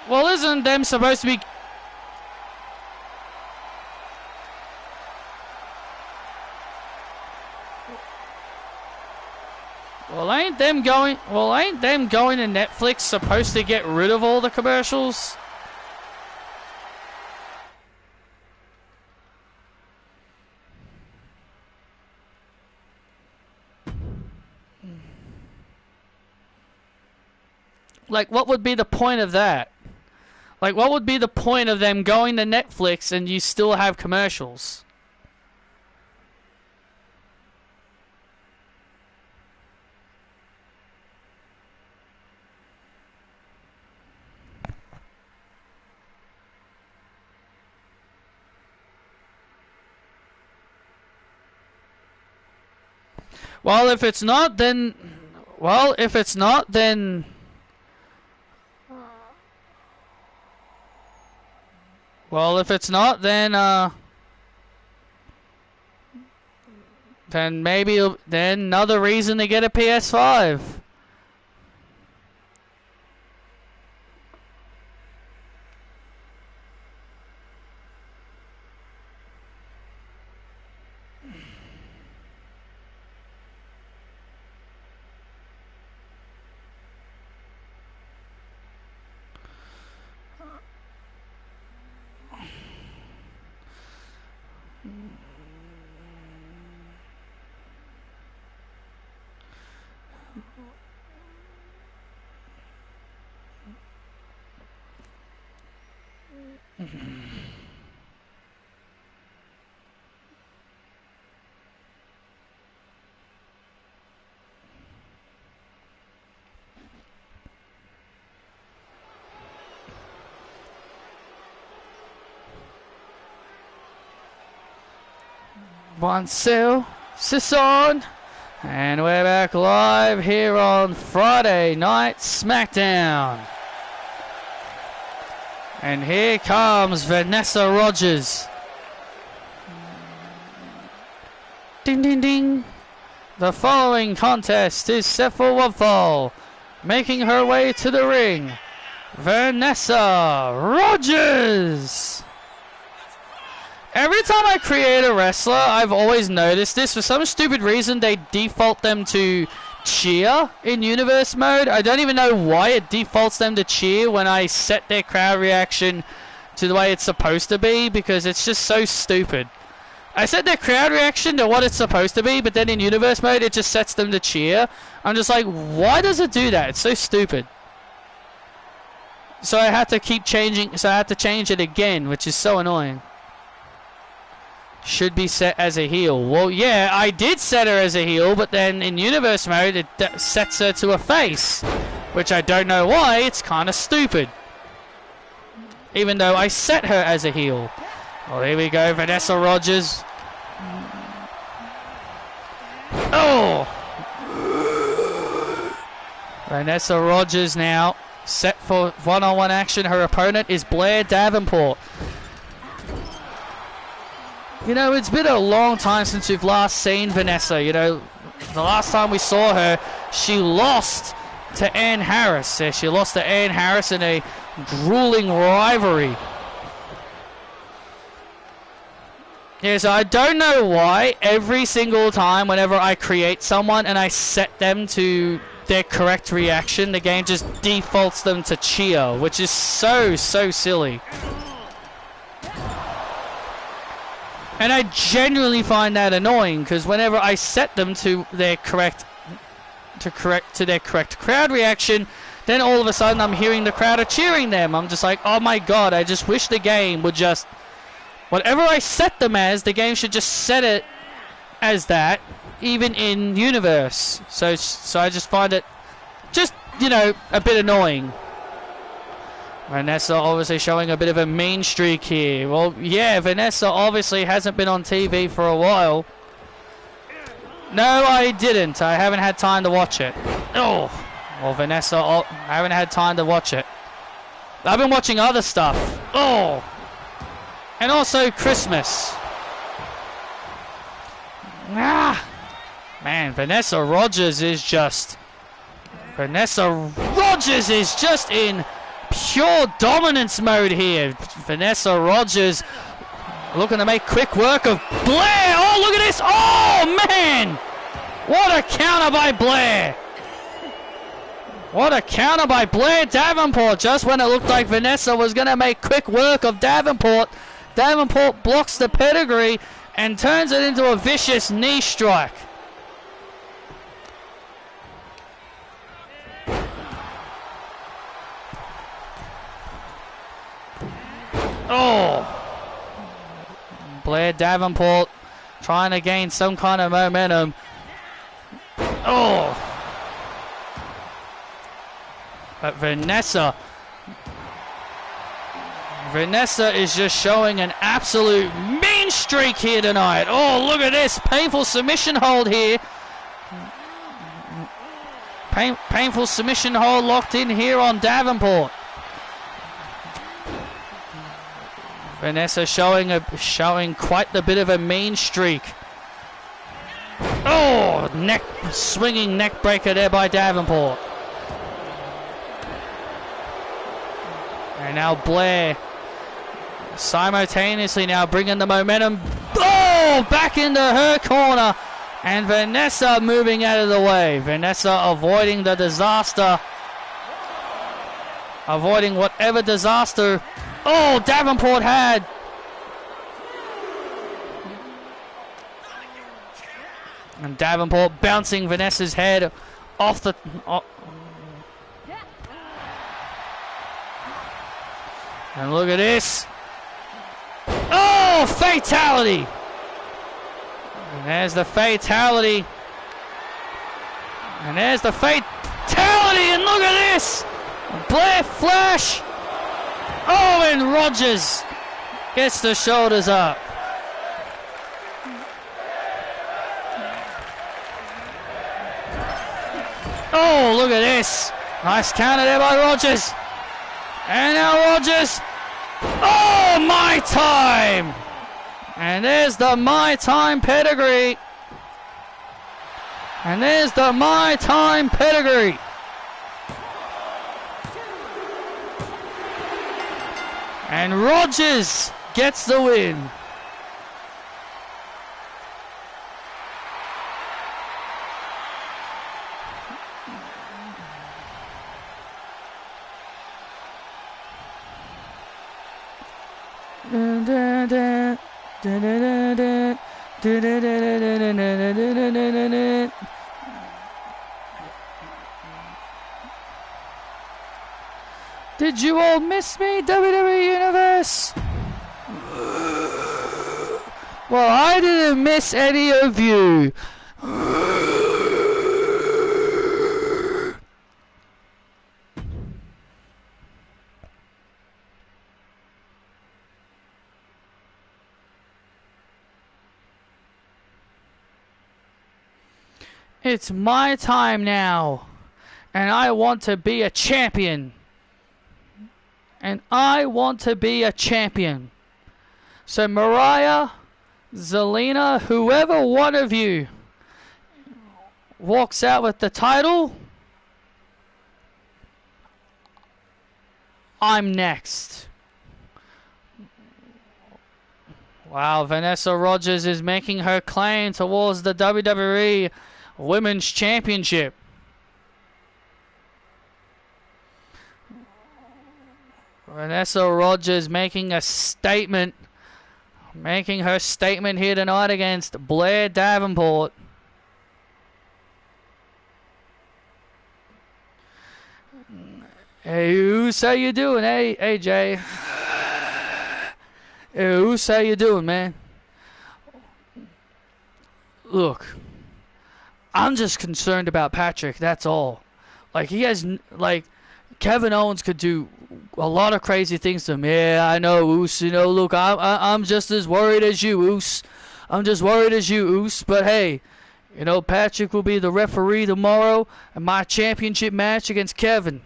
Well, isn't them supposed to be... Well, ain't them going to Netflix supposed to get rid of all the commercials? Like, what would be the point of that? Like, what would be the point of them going to Netflix and you still have commercials? Well, if it's not, then... Well, if it's not, then... Well, if it's not, then, then maybe... Then another reason to get a PS5. One sale, Sisson, and we're back live here on Friday Night SmackDown. And here comes Vanessa Rogers. Ding ding ding. The following contest is set for one fall. Making her way to the ring, Vanessa Rogers. Every time I create a wrestler, I've always noticed this. For some stupid reason, they default them to cheer in universe mode. I don't even know why it defaults them to cheer when I set their crowd reaction to the way it's supposed to be, because it's just so stupid. I set their crowd reaction to what it's supposed to be, but then in universe mode, it just sets them to cheer. I'm just like, why does it do that? It's so stupid. So I have to keep changing, so I have to change it again, which is so annoying. Should be set as a heel. Well, yeah, I did set her as a heel, but then in universe mode it sets her to a face, which I don't know why. It's kind of stupid, even though I set her as a heel. Well, here we go, Vanessa Rogers. Oh, Vanessa Rogers now set for one-on-one action. Her opponent is Blair Davenport. You know, it's been a long time since we've last seen Vanessa. You know, the last time we saw her, she lost to Ann Harris. She lost to Ann Harris in a grueling rivalry. Yeah, so I don't know why every single time whenever I create someone and I set them to their correct reaction, the game just defaults them to cheer, which is so silly. And I genuinely find that annoying, because whenever I set them to their correct crowd reaction, then all of a sudden I'm hearing the crowd are cheering them. I'm just like, oh my god, I just wish the game would just, whatever I set them as, the game should just set it as that, even in universe. So I just find it just, you know, a bit annoying. Vanessa obviously showing a bit of a mean streak here. Well, yeah, Vanessa obviously hasn't been on TV for a while. No, I didn't. I haven't had time to watch it. Oh, well, Vanessa, I haven't had time to watch it. I've been watching other stuff. Oh, and also Christmas. Ah, man, Vanessa Rogers is just in pure dominance mode here. Vanessa Rogers looking to make quick work of Blair. Oh, look at this. Oh, man. What a counter by Blair. What a counter by Blair Davenport. Just when it looked like Vanessa was going to make quick work of Davenport, Davenport blocks the pedigree and turns it into a vicious knee strike. Oh, Blair Davenport trying to gain some kind of momentum. Oh, but Vanessa is just showing an absolute mean streak here tonight. Oh, look at this painful submission hold here Painful submission hold locked in here on Davenport. Vanessa showing quite the bit of a mean streak. Oh, swinging neck breaker there by Davenport. And now Blair simultaneously now bringing the momentum. Oh, back into her corner. And Vanessa moving out of the way. Vanessa avoiding the disaster. Avoiding whatever disaster. Oh, Davenport had. And Davenport bouncing Vanessa's head off the... And look at this. Oh, fatality. And there's the fatality. And there's the fatality. And look at this. Blair Flash. Oh, and Rogers gets the shoulders up. Oh, look at this. Nice counter there by Rogers. And now Rogers. Oh, my time. And there's the My Time pedigree. And there's the My Time pedigree. And Rogers gets the win. Did you all miss me, WWE Universe? Well, I didn't miss any of you. It's my time now, and I want to be a champion. And I want to be a champion. So Mariah, Zelina, whoever one of you walks out with the title, I'm next. Wow, Vanessa Rogers is making her claim towards the WWE Women's Championship. Vanessa Rogers making a statement. Making her statement here tonight against Blair Davenport. Hey, Oos, how you doing? Hey, Jay. Hey, Oos, how you doing, man? Look, I'm just concerned about Patrick, that's all. Like, he has, like, Kevin Owens could do a lot of crazy things to him. Yeah, I know, Oos. You know, look, I'm just as worried as you, Oos. I'm just worried as you, Oos. But hey, you know, Patrick will be the referee tomorrow in my championship match against Kevin.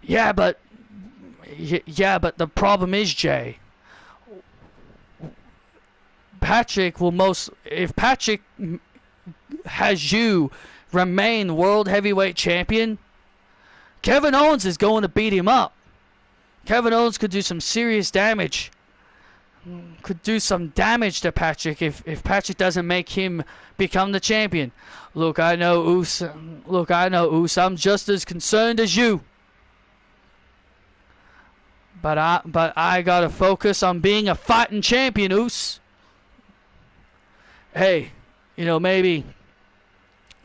Yeah, but the problem is, Jay, Patrick will if Patrick has you remain world heavyweight champion, Kevin Owens is going to beat him up. Kevin Owens could do some serious damage. Could do some damage to Patrick if Patrick doesn't make him become the champion. Look, I know, Oos. I'm just as concerned as you. But I gotta focus on being a fighting champion, Oos. Hey, you know, maybe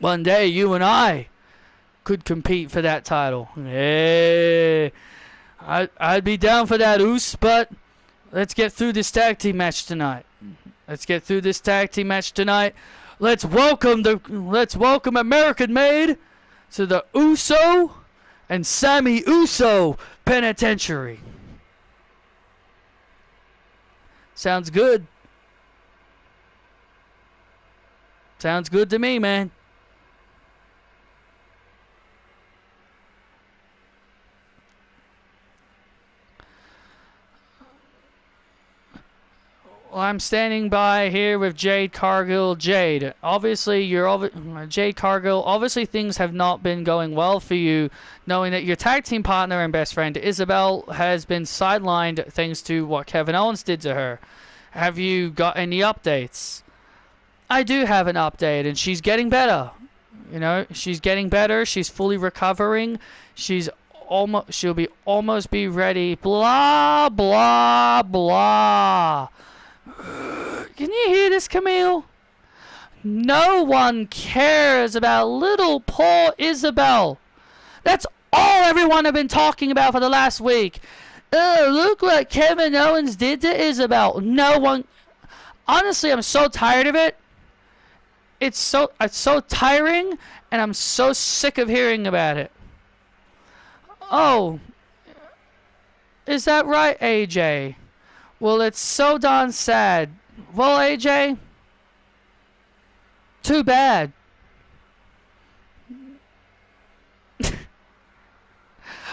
one day you and I could compete for that title. Hey, I'd be down for that, Oos, but let's get through this tag team match tonight. Let's welcome American Made to the Uso and Sammy Uso Penitentiary. Sounds good. Sounds good to me, man. standing by here with Jade Cargill. Jade, obviously Jade Cargill. Obviously, things have not been going well for you, knowing that your tag team partner and best friend Isabel has been sidelined thanks to what Kevin Owens did to her. Have you got any updates? I do have an update, and she's getting better. You know, she's getting better. She's fully recovering. She'll almost be ready. Blah blah blah. Can you hear this, Camille? No one cares about little poor Isabel. That's all everyone have been talking about for the last week. Look what Kevin Owens did to Isabel. No one. Honestly, I'm so tired of it. It's so tiring, and I'm so sick of hearing about it. Oh, is that right, AJ? Well, it's so darn sad. Well, AJ, too bad.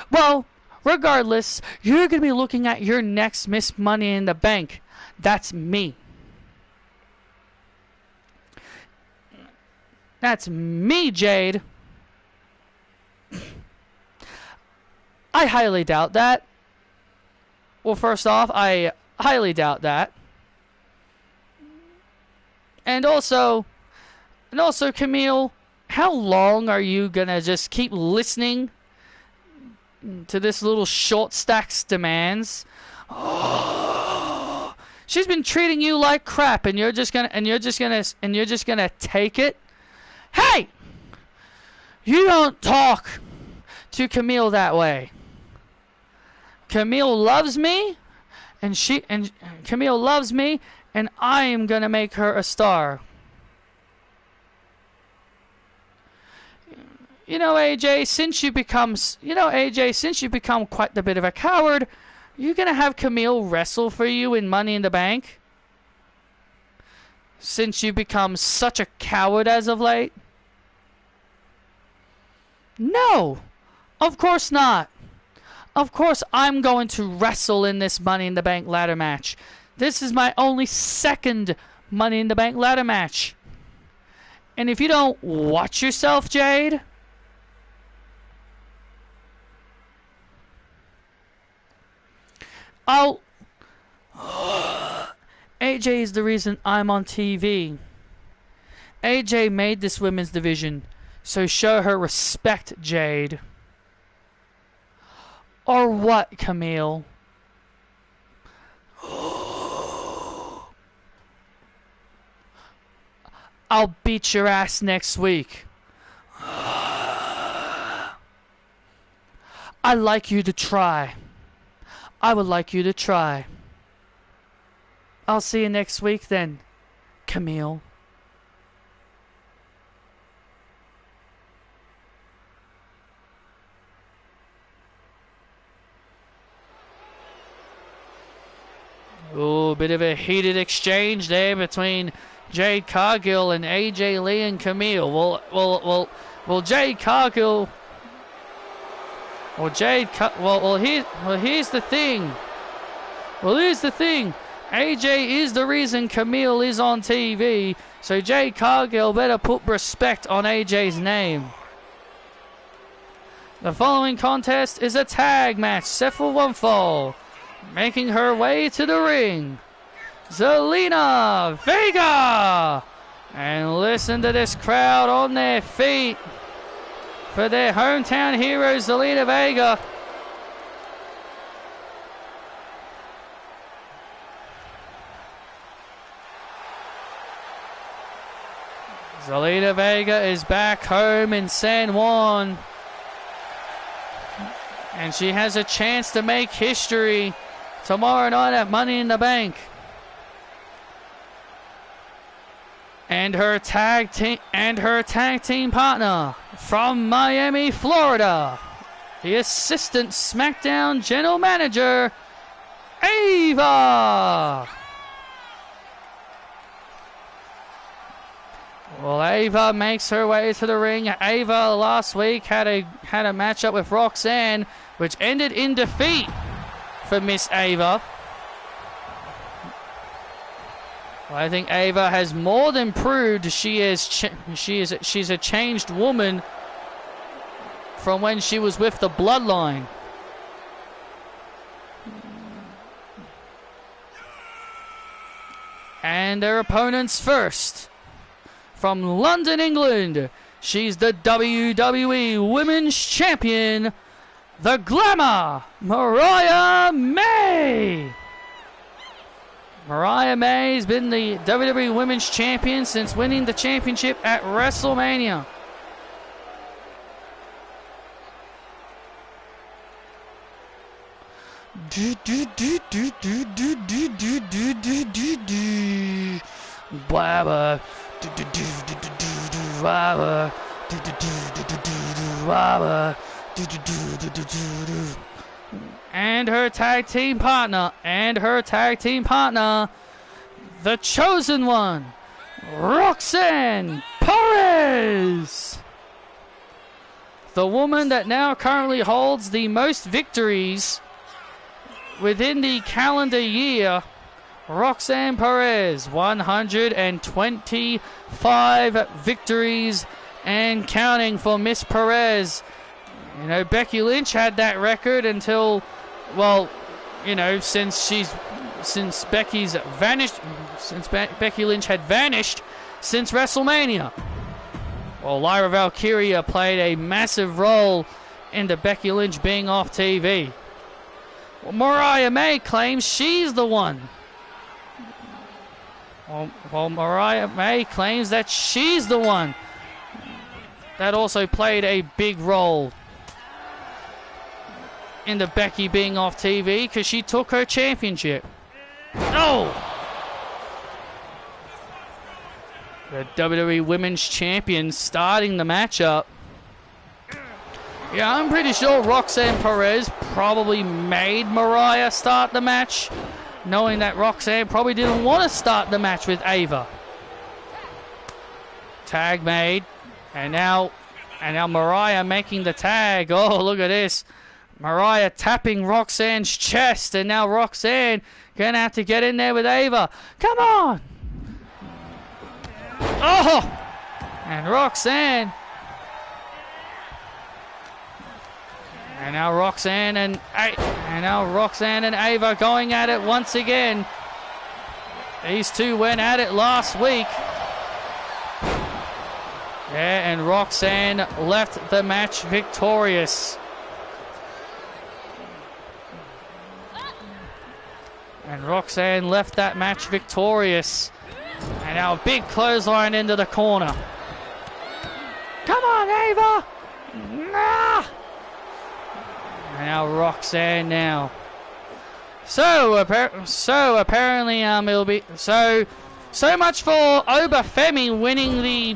Well, regardless, you're going to be looking at your next Miss Money in the Bank. That's me. That's me, Jade. I highly doubt that. Well, first off, I highly doubt that. And also, Camille, how long are you gonna just keep listening to this little short stack's demands? Oh, she's been treating you like crap, and you're just gonna take it. Hey, you don't talk to Camille that way. Camille loves me, and Camille loves me, and I am gonna make her a star. You know, AJ, since you become quite the bit of a coward, you're gonna have Camille wrestle for you in Money in the Bank. Since you become such a coward as of late. No, of course not. Of course I'm going to wrestle in this Money in the Bank ladder match. This is my only second Money in the Bank ladder match. And if you don't watch yourself, Jade, AJ is the reason I'm on TV. AJ made this women's division, so show her respect, Jade. Or what, Camille? I'll beat your ass next week. I'd like you to try. I would like you to try. I'll see you next week then, Camille. Ooh, bit of a heated exchange there between Jade Cargill and AJ Lee and Camille. Well, Jade Cargill. Here's the thing. AJ is the reason Camille is on TV, so Jade Cargill better put respect on AJ's name. The following contest is a tag match set for one fall. Making her way to the ring, Zelina Vega. And listen to this crowd on their feet for their hometown hero, Zelina Vega. Zelina Vega is back home in San Juan, and she has a chance to make history tomorrow night at Money in the Bank. And her tag team partner from Miami, Florida, the assistant SmackDown general manager, Ava. Well, Ava makes her way to the ring. Ava last week had a matchup with Roxanne, which ended in defeat for Miss Ava. I think Ava has more than proved she's a changed woman from when she was with the Bloodline. And their opponents first. From London, England, she's the WWE Women's Champion, the Glamour, Mariah May. Mariah May's been the WWE Women's Champion since winning the championship at WrestleMania. Baba. And her tag team partner, the chosen one, Roxanne Perez. The woman that now currently holds the most victories within the calendar year, Roxanne Perez, 125 victories and counting for Miss Perez. You know, Becky Lynch had that record until, well, you know, since Becky Lynch had vanished since WrestleMania. Well, Lyra Valkyria played a massive role into Becky Lynch being off TV. Well, Mariah May claims she's the one. Well, Mariah May claims that she's the one that also played a big role into Becky being off TV because she took her championship. Oh! The WWE Women's Champion starting the matchup. Yeah, I'm pretty sure Roxanne Perez probably made Mariah start the match, knowing that Roxanne probably didn't want to start the match with Ava. Tag made, and now Mariah making the tag. Oh, look at this. Mariah tapping Roxanne's chest, and now Roxanne gonna have to get in there with Ava. Come on! Oh! And Roxanne. And now Roxanne and Ava going at it once again. These two went at it last week. Yeah, and Roxanne left the match victorious. And Roxanne left that match victorious. And now a big clothesline into the corner. Come on, Ava! Nah! And now Roxanne now. So apparently it'll be so much for Obafemi winning the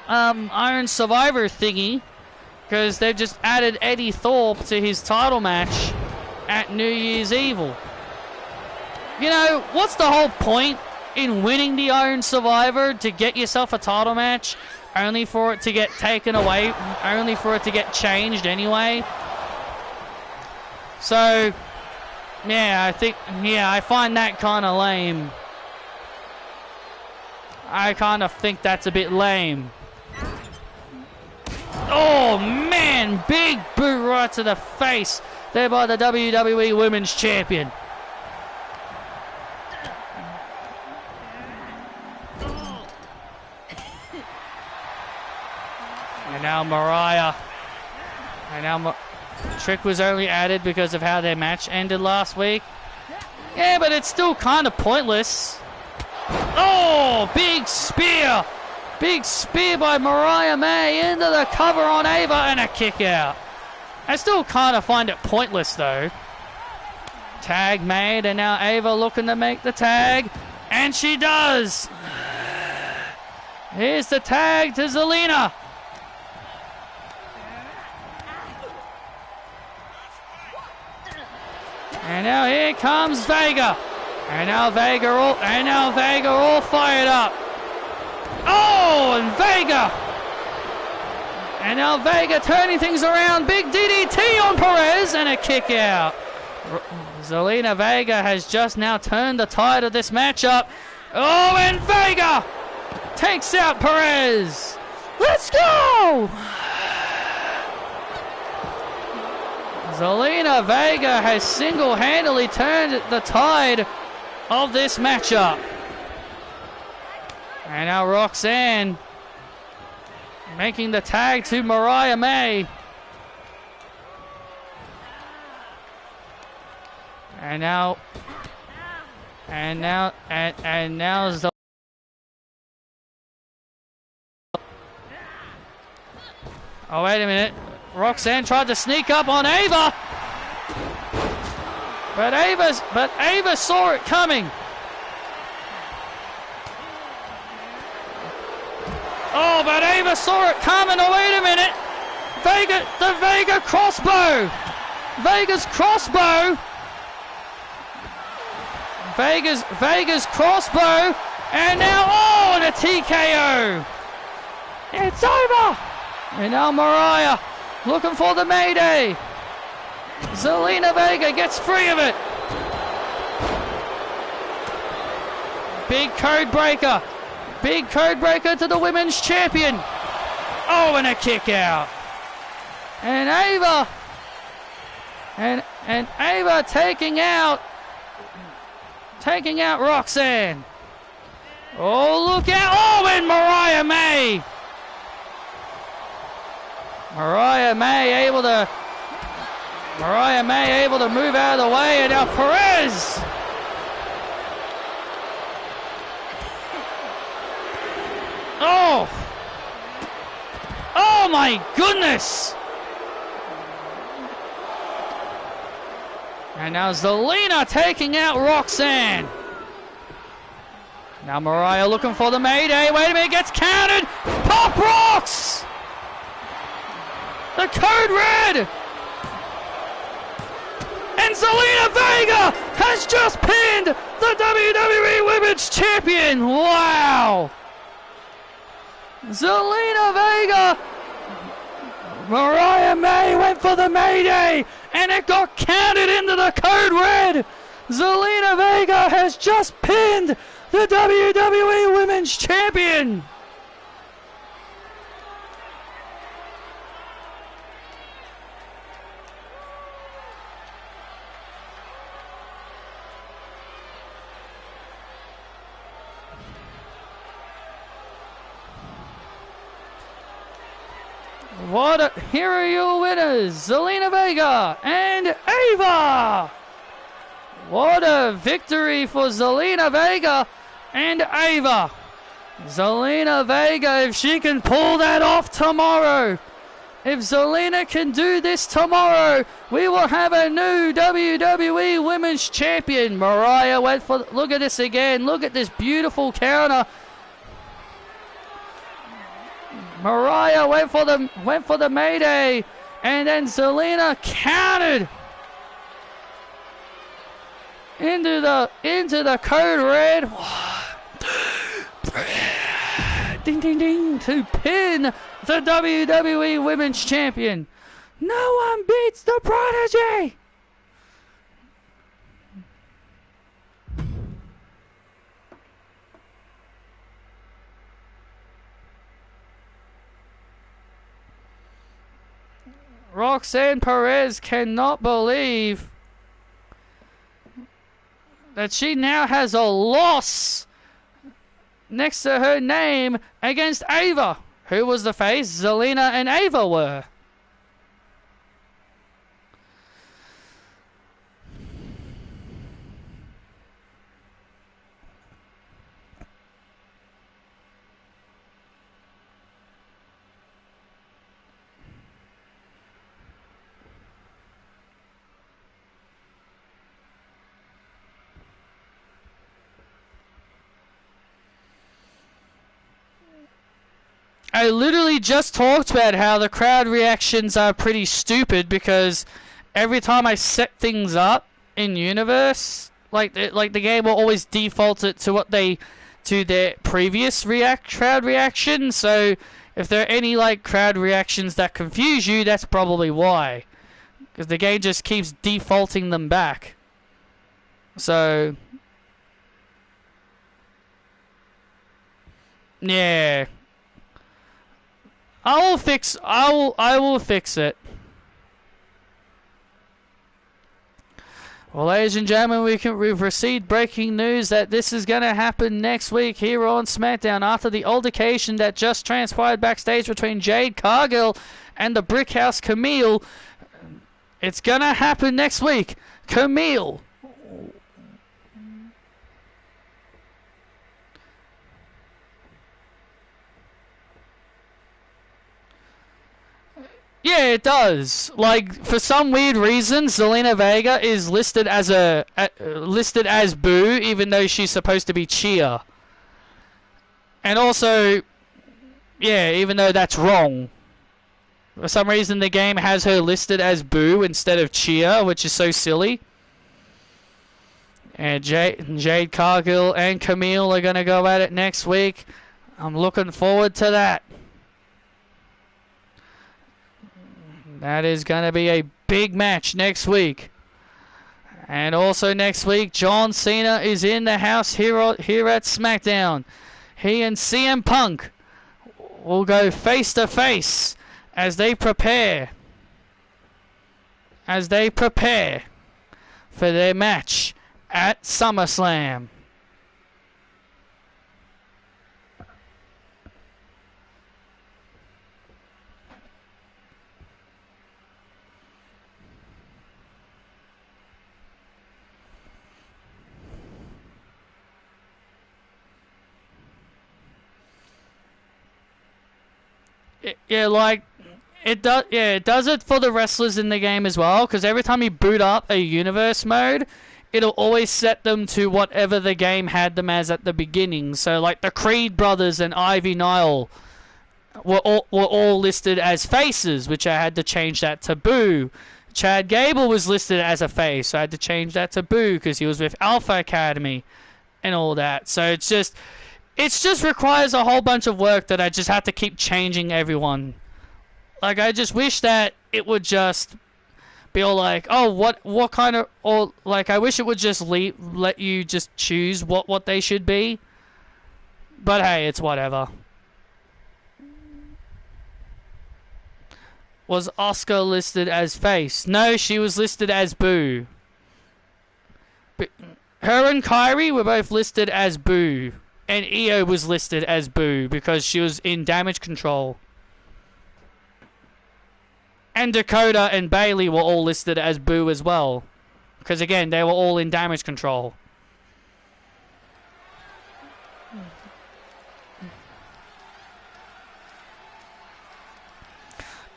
Iron Survivor thingy, because they've just added Eddie Thorpe to his title match at New Year's Evil. You know, what's the whole point in winning the Iron Survivor to get yourself a title match, only for it to get taken away, only for it to get changed anyway? So, yeah, I find that kind of lame. I kind of think that's a bit lame. Oh, man, big boot right to the face there by the WWE Women's Champion. And now Mariah. And now Trick was only added because of how their match ended last week. Yeah, but it's still kind of pointless. Oh, big spear. Big spear by Mariah May into the cover on Ava and a kick out. I still kind of find it pointless though. Tag made, and now Ava looking to make the tag. And she does. Here's the tag to Zelina. And now here comes Vega. And now Vega all fired up. Oh, and Vega. And now Vega turning things around. Big DDT on Perez and a kick out. Zelina Vega has just now turned the tide of this matchup. Oh, and Vega takes out Perez. Let's go! Zelina Vega has single-handedly turned the tide of this matchup. And now Roxanne making the tag to Mariah May. And now Zelina. Oh, wait a minute. Roxanne tried to sneak up on Ava. But Ava saw it coming. Oh, but Ava saw it coming. Oh, wait a minute. The Vega crossbow. Vega's crossbow. Vega's crossbow. And now, oh, and a TKO. It's over. And now Mariah looking for the Mayday. Zelina Vega gets free of it. Big code breaker. Big code breaker to the women's champion. Oh, and a kick out. And Ava. And Ava taking out Roxanne. Oh, look out. Oh, and Mariah May. Mariah May able to move out of the way, and now Perez. Oh my goodness. And now Zelina taking out Roxanne. Now Mariah looking for the Mayday. Wait a minute, gets countered. Pop rocks. The code red! And Zelina Vega has just pinned the WWE Women's Champion! Wow! Zelina Vega! Mariah May went for the Mayday, and it got counted into the code red! Zelina Vega has just pinned the WWE Women's Champion! Here are your winners, Zelina Vega and Ava. What a victory for Zelina Vega and Ava. Zelina Vega, if she can pull that off tomorrow, if Zelina can do this tomorrow, we will have a new WWE Women's Champion. Mariah went for, look at this again, look at this beautiful counter. Mariah went for the Mayday, and then Zelina countered into the code red. Ding ding ding to pin the WWE Women's Champion. No one beats the Prodigy. Roxanne Perez cannot believe that she now has a loss next to her name against Ava. Who was the face? Zelina and Ava were. I literally just talked about how the crowd reactions are pretty stupid because every time I set things up in universe, like the game will always default it to their previous crowd reaction. So if there are any like crowd reactions that confuse you, that's probably why, because the game just keeps defaulting them back. So Yeah. I will fix it. Well, ladies and gentlemen, we've received breaking news that this is going to happen next week here on SmackDown after the altercation that just transpired backstage between Jade Cargill and the Brickhouse Camille. It's going to happen next week. Camille. Yeah, it does. Like, for some weird reason, Zelina Vega is listed as listed as Boo, even though she's supposed to be Chia. And also, yeah, even though that's wrong. For some reason, the game has her listed as Boo instead of Chia, which is so silly. And Jade Cargill and Camille are going to go at it next week. I'm looking forward to that. That is going to be a big match next week. And also next week, John Cena is in the house here at SmackDown. He and CM Punk will go face to face as they prepare for their match at SummerSlam. Yeah, like it does. Yeah, it does it for the wrestlers in the game as well. Because every time you boot up a universe mode, it'll always set them to whatever the game had them as at the beginning. So, like the Creed brothers and Ivy Nile were all listed as faces, which I had to change that to Boo. Chad Gable was listed as a face, so I had to change that to Boo because he was with Alpha Academy and all that. So it just requires a whole bunch of work that I just have to keep changing everyone. Like, I just wish that it would just be all like, oh, what kind of, or like, I wish it would just let you just choose what they should be. But hey, it's whatever. Was Oscar listed as face? No, she was listed as Boo. But her and Kyrie were both listed as Boo. And Io was listed as Boo because she was in Damage Control. And Dakota and Bailey were all listed as Boo as well. Because again, they were all in Damage Control.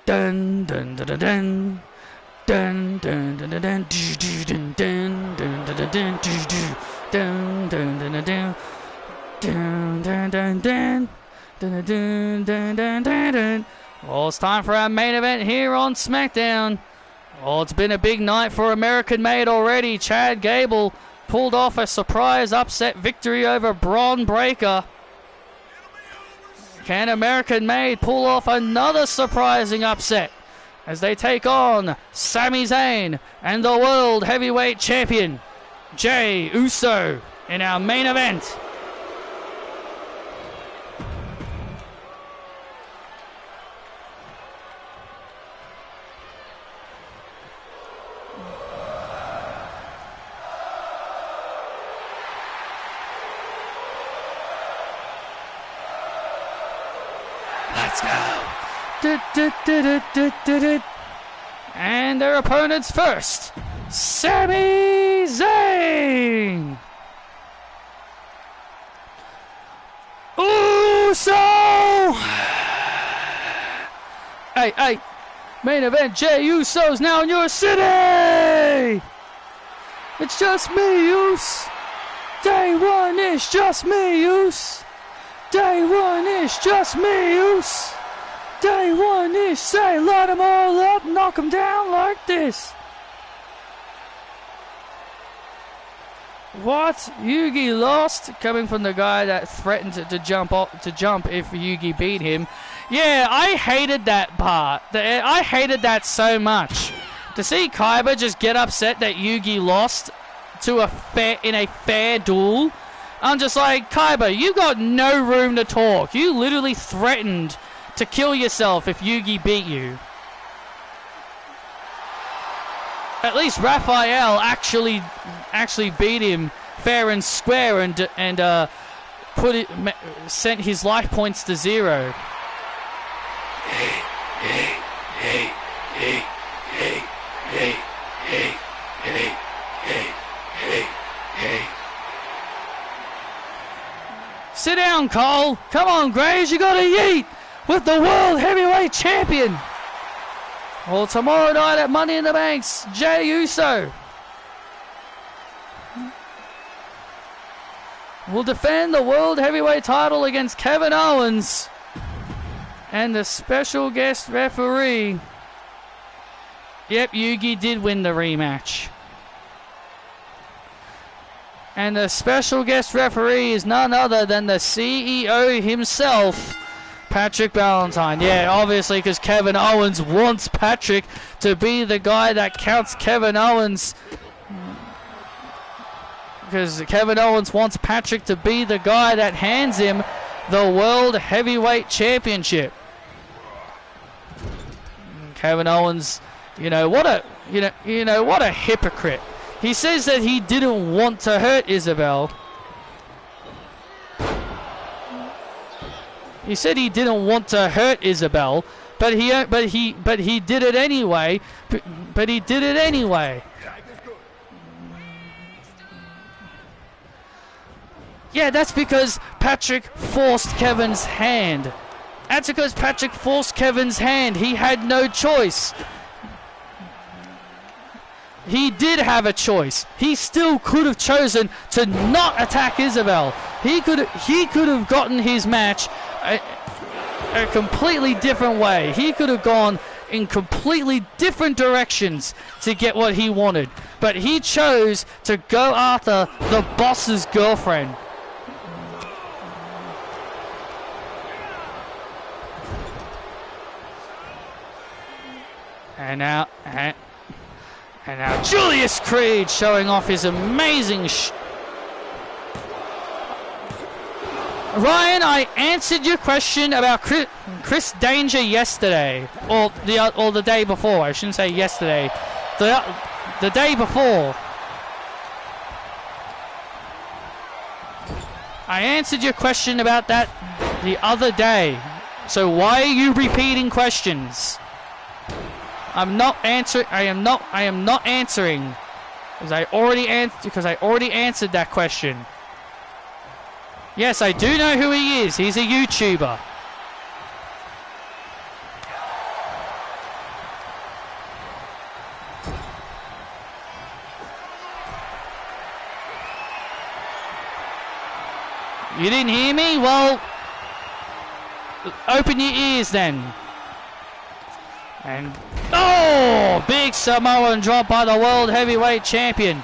Dun dun dun dun dun. Dun dun dun dun dun dun dun dun dun dun dun dun dun dun. Dun, dun, dun, dun. Dun, dun, dun, dun, dun, dun. Well, it's time for our main event here on SmackDown. Well, it's been a big night for American Made already. Chad Gable pulled off a surprise upset victory over Braun Breaker. Can American Made pull off another surprising upset as they take on Sami Zayn and the World Heavyweight Champion Jey Uso in our main event? Let's go. And their opponents first, Sami Zayn. Uso. Hey, main event, Jey Uso's now in your city. It's just me, Uso. Day one is just me, Uso. Day one is just me, Uso. Day one is say, light them all up, knock them down like this. What? Yugi lost? Coming from the guy that threatened to jump if Yugi beat him. Yeah, I hated that part. I hated that so much. To see Kaiba just get upset that Yugi lost in a fair duel. I'm just like, Kaiba, you got no room to talk. You literally threatened to kill yourself if Yugi beat you. At least Raphael actually beat him fair and square and sent his life points to 0. Sit down, Cole. Come on, Graves, you gotta yeet with the World Heavyweight Champion. Well, tomorrow night at Money in the Bank's Jey Uso will defend the World Heavyweight title against Kevin Owens and the special guest referee. Yep, Yugi did win the rematch. And the special guest referee is none other than the CEO himself, Patrick Valentine. Yeah, obviously, because Kevin Owens wants Patrick to be the guy that counts Kevin Owens. Because Kevin Owens wants Patrick to be the guy that hands him the World Heavyweight Championship. Kevin Owens, what a hypocrite. He says that he didn't want to hurt Isabel. He said he didn't want to hurt Isabel, but he did it anyway. But he did it anyway. Yeah, that's because Patrick forced Kevin's hand. That's because Patrick forced Kevin's hand. He had no choice. He did have a choice. He still could have chosen to not attack Isabel. He could have gotten his match a completely different way. He could have gone in completely different directions to get what he wanted. But he chose to go after the boss's girlfriend. And now Julius Creed showing off his amazing Ryan, I answered your question about Chris Danger yesterday, or the day before. I shouldn't say yesterday. The day before. I answered your question about that the other day. So why are you repeating questions? I am not answering because I already answered that question. Yes, I do know who he is. He's a YouTuber. You didn't hear me? Well, open your ears then. And big Samoan drop by the World Heavyweight Champion.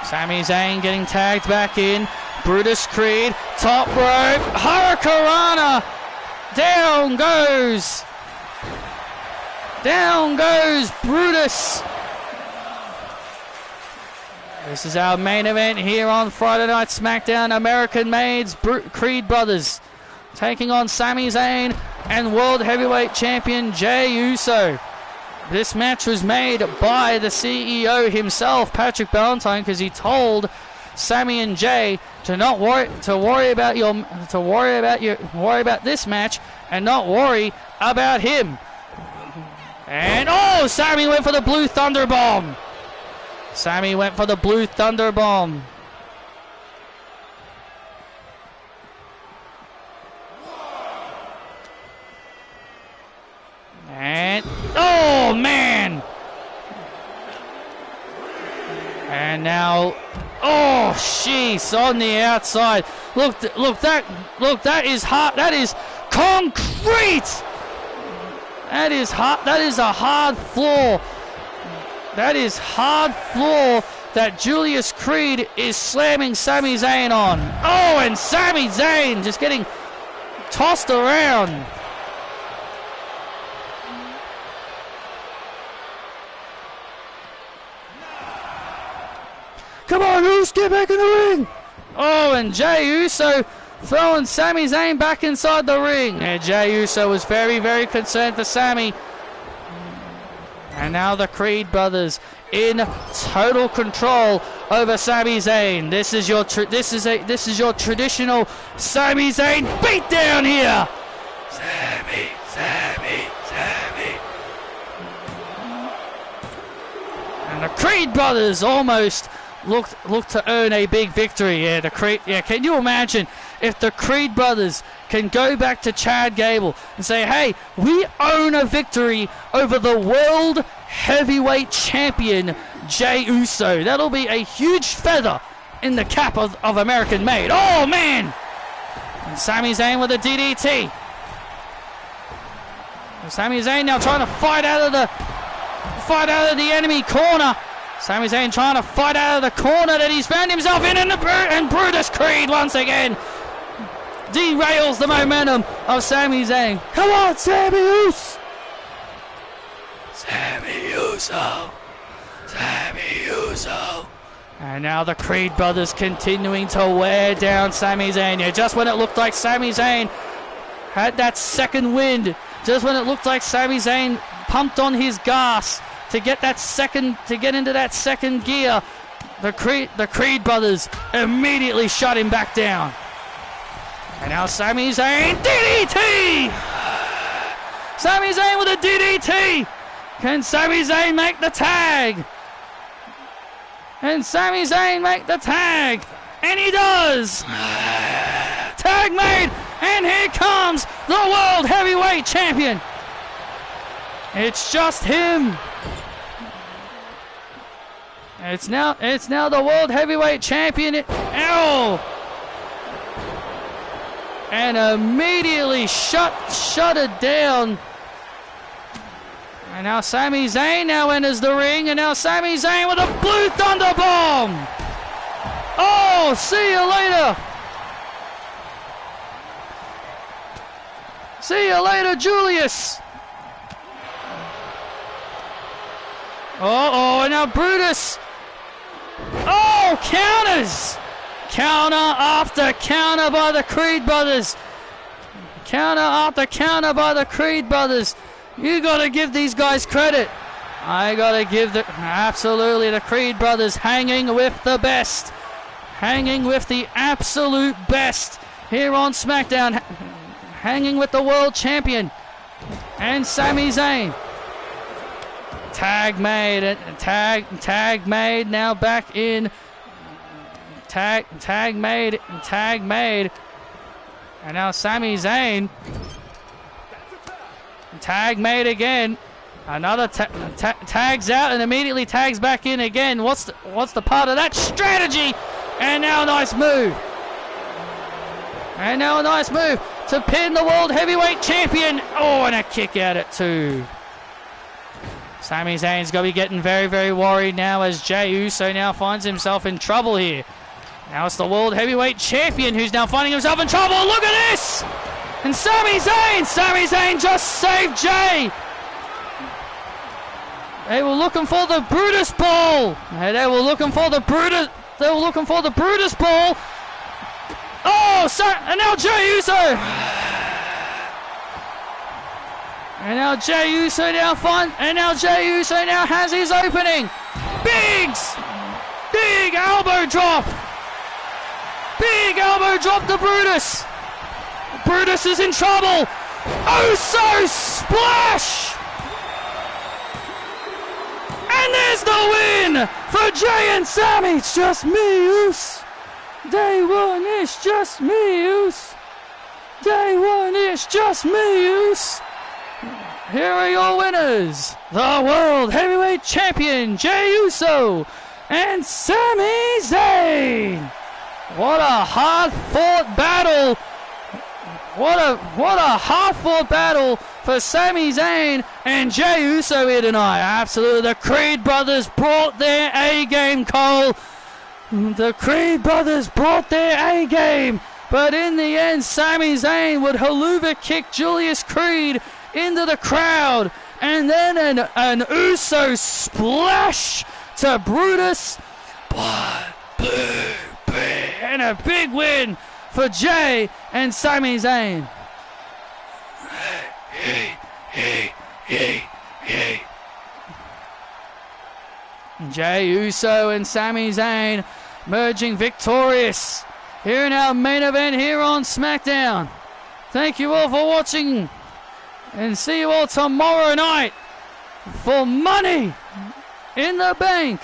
Sami Zayn getting tagged back in. Brutus Creed, top rope, Hurricanrana. Down goes Brutus. This is our main event here on Friday Night SmackDown. American-made Creed brothers taking on Sami Zayn and World Heavyweight Champion Jey Uso. This match was made by the CEO himself, Patrick Valentine, because he told Sami and Jey to not worry about this match and not worry about him. And Sami went for the Blue Thunder Bomb. And man. And now sheesh, on the outside. Look, that is hard. That is concrete. That is hard. That is a hard floor. That is hard floor that Julius Creed is slamming Sami Zayn on. Oh, and Sami Zayn just getting tossed around. Come on, Uso, get back in the ring. Oh, and Jey Uso throwing Sami Zayn back inside the ring. And Jey Uso was very, very concerned for Sami. And now the Creed brothers in total control over Sami Zayn. This is your traditional Sami Zayn beatdown here. Sami. And the Creed brothers almost looked to earn a big victory. Yeah, can you imagine if the Creed brothers can go back to Chad Gable and say, hey, we own a victory over the world heavyweight champion Jey Uso. That'll be a huge feather in the cap of American made. Oh man! And Sami Zayn with a DDT. And Sami Zayn now trying to fight out of the enemy corner. Sami Zayn trying to fight out of the corner that he's found himself in, and Brutus Creed once again derails the momentum of Sami Zayn. Come on, Sami Uso! Sami Uso. And now the Creed brothers continuing to wear down Sami Zayn. Yeah, just when it looked like Sami Zayn had that second wind, just when it looked like Sami Zayn pumped on his gas to get into that second gear, the Creed brothers immediately shut him back down. And now Sami Zayn, DDT! Sami Zayn with a DDT! Can Sami Zayn make the tag? And Sami Zayn make the tag? And he does! Tag made! And here comes the World Heavyweight Champion! It's just him! It's now the World Heavyweight Champion. Ow! And immediately shut it down. And now Sami Zayn now enters the ring, and now Sami Zayn with a Blue Thunder Bomb. Oh, see you later. See you later, Julius. Oh, and now Brutus. Oh, counters. Counter after counter by the Creed brothers. Counter after counter by the Creed brothers. You gotta give these guys credit. I gotta give absolutely the Creed brothers hanging with the best. Hanging with the absolute best here on SmackDown. Hanging with the world champion. And Sami Zayn. Tag made. Tag made. Now back in. Tag made. And now Sami Zayn. Tag made again. Another tags out and immediately tags back in again. What's the part of that strategy? And now a nice move. And now a nice move to pin the World Heavyweight Champion. Oh, and a kick out at 2. Sami Zayn's got to be getting very, very worried now as Jey Uso now finds himself in trouble here. Now it's the World Heavyweight Champion who's now finding himself in trouble. Look at this! And Sami Zayn just saved Jey. They were looking for the Brutus Ball. They were looking for the Brutus Ball. Oh, and now Jey Uso. And now Jey Uso now has his opening. Big elbow drop. Big elbow drop to Brutus. Brutus is in trouble. Uso splash. And there's the win for Jey and Sami. It's just me, Uso. Day one, it's just me, Uso. Day one, it's just me, Uso. Here are your winners. The World Heavyweight Champion, Jey Uso, and Sami Zayn. What a hard-fought battle. What a hard-fought battle for Sami Zayn and Jey Uso here tonight. Absolutely, the Creed brothers brought their A-game, Cole. The Creed brothers brought their A-game. But in the end, Sami Zayn would haluva kick Julius Creed into the crowd. And then an Uso splash to Brutus. Blood, blue, and a big win for Jey and Sami Zayn. Jey Uso and Sami Zayn merging victorious here in our main event here on SmackDown. Thank you all for watching, and see you all tomorrow night for Money in the Bank.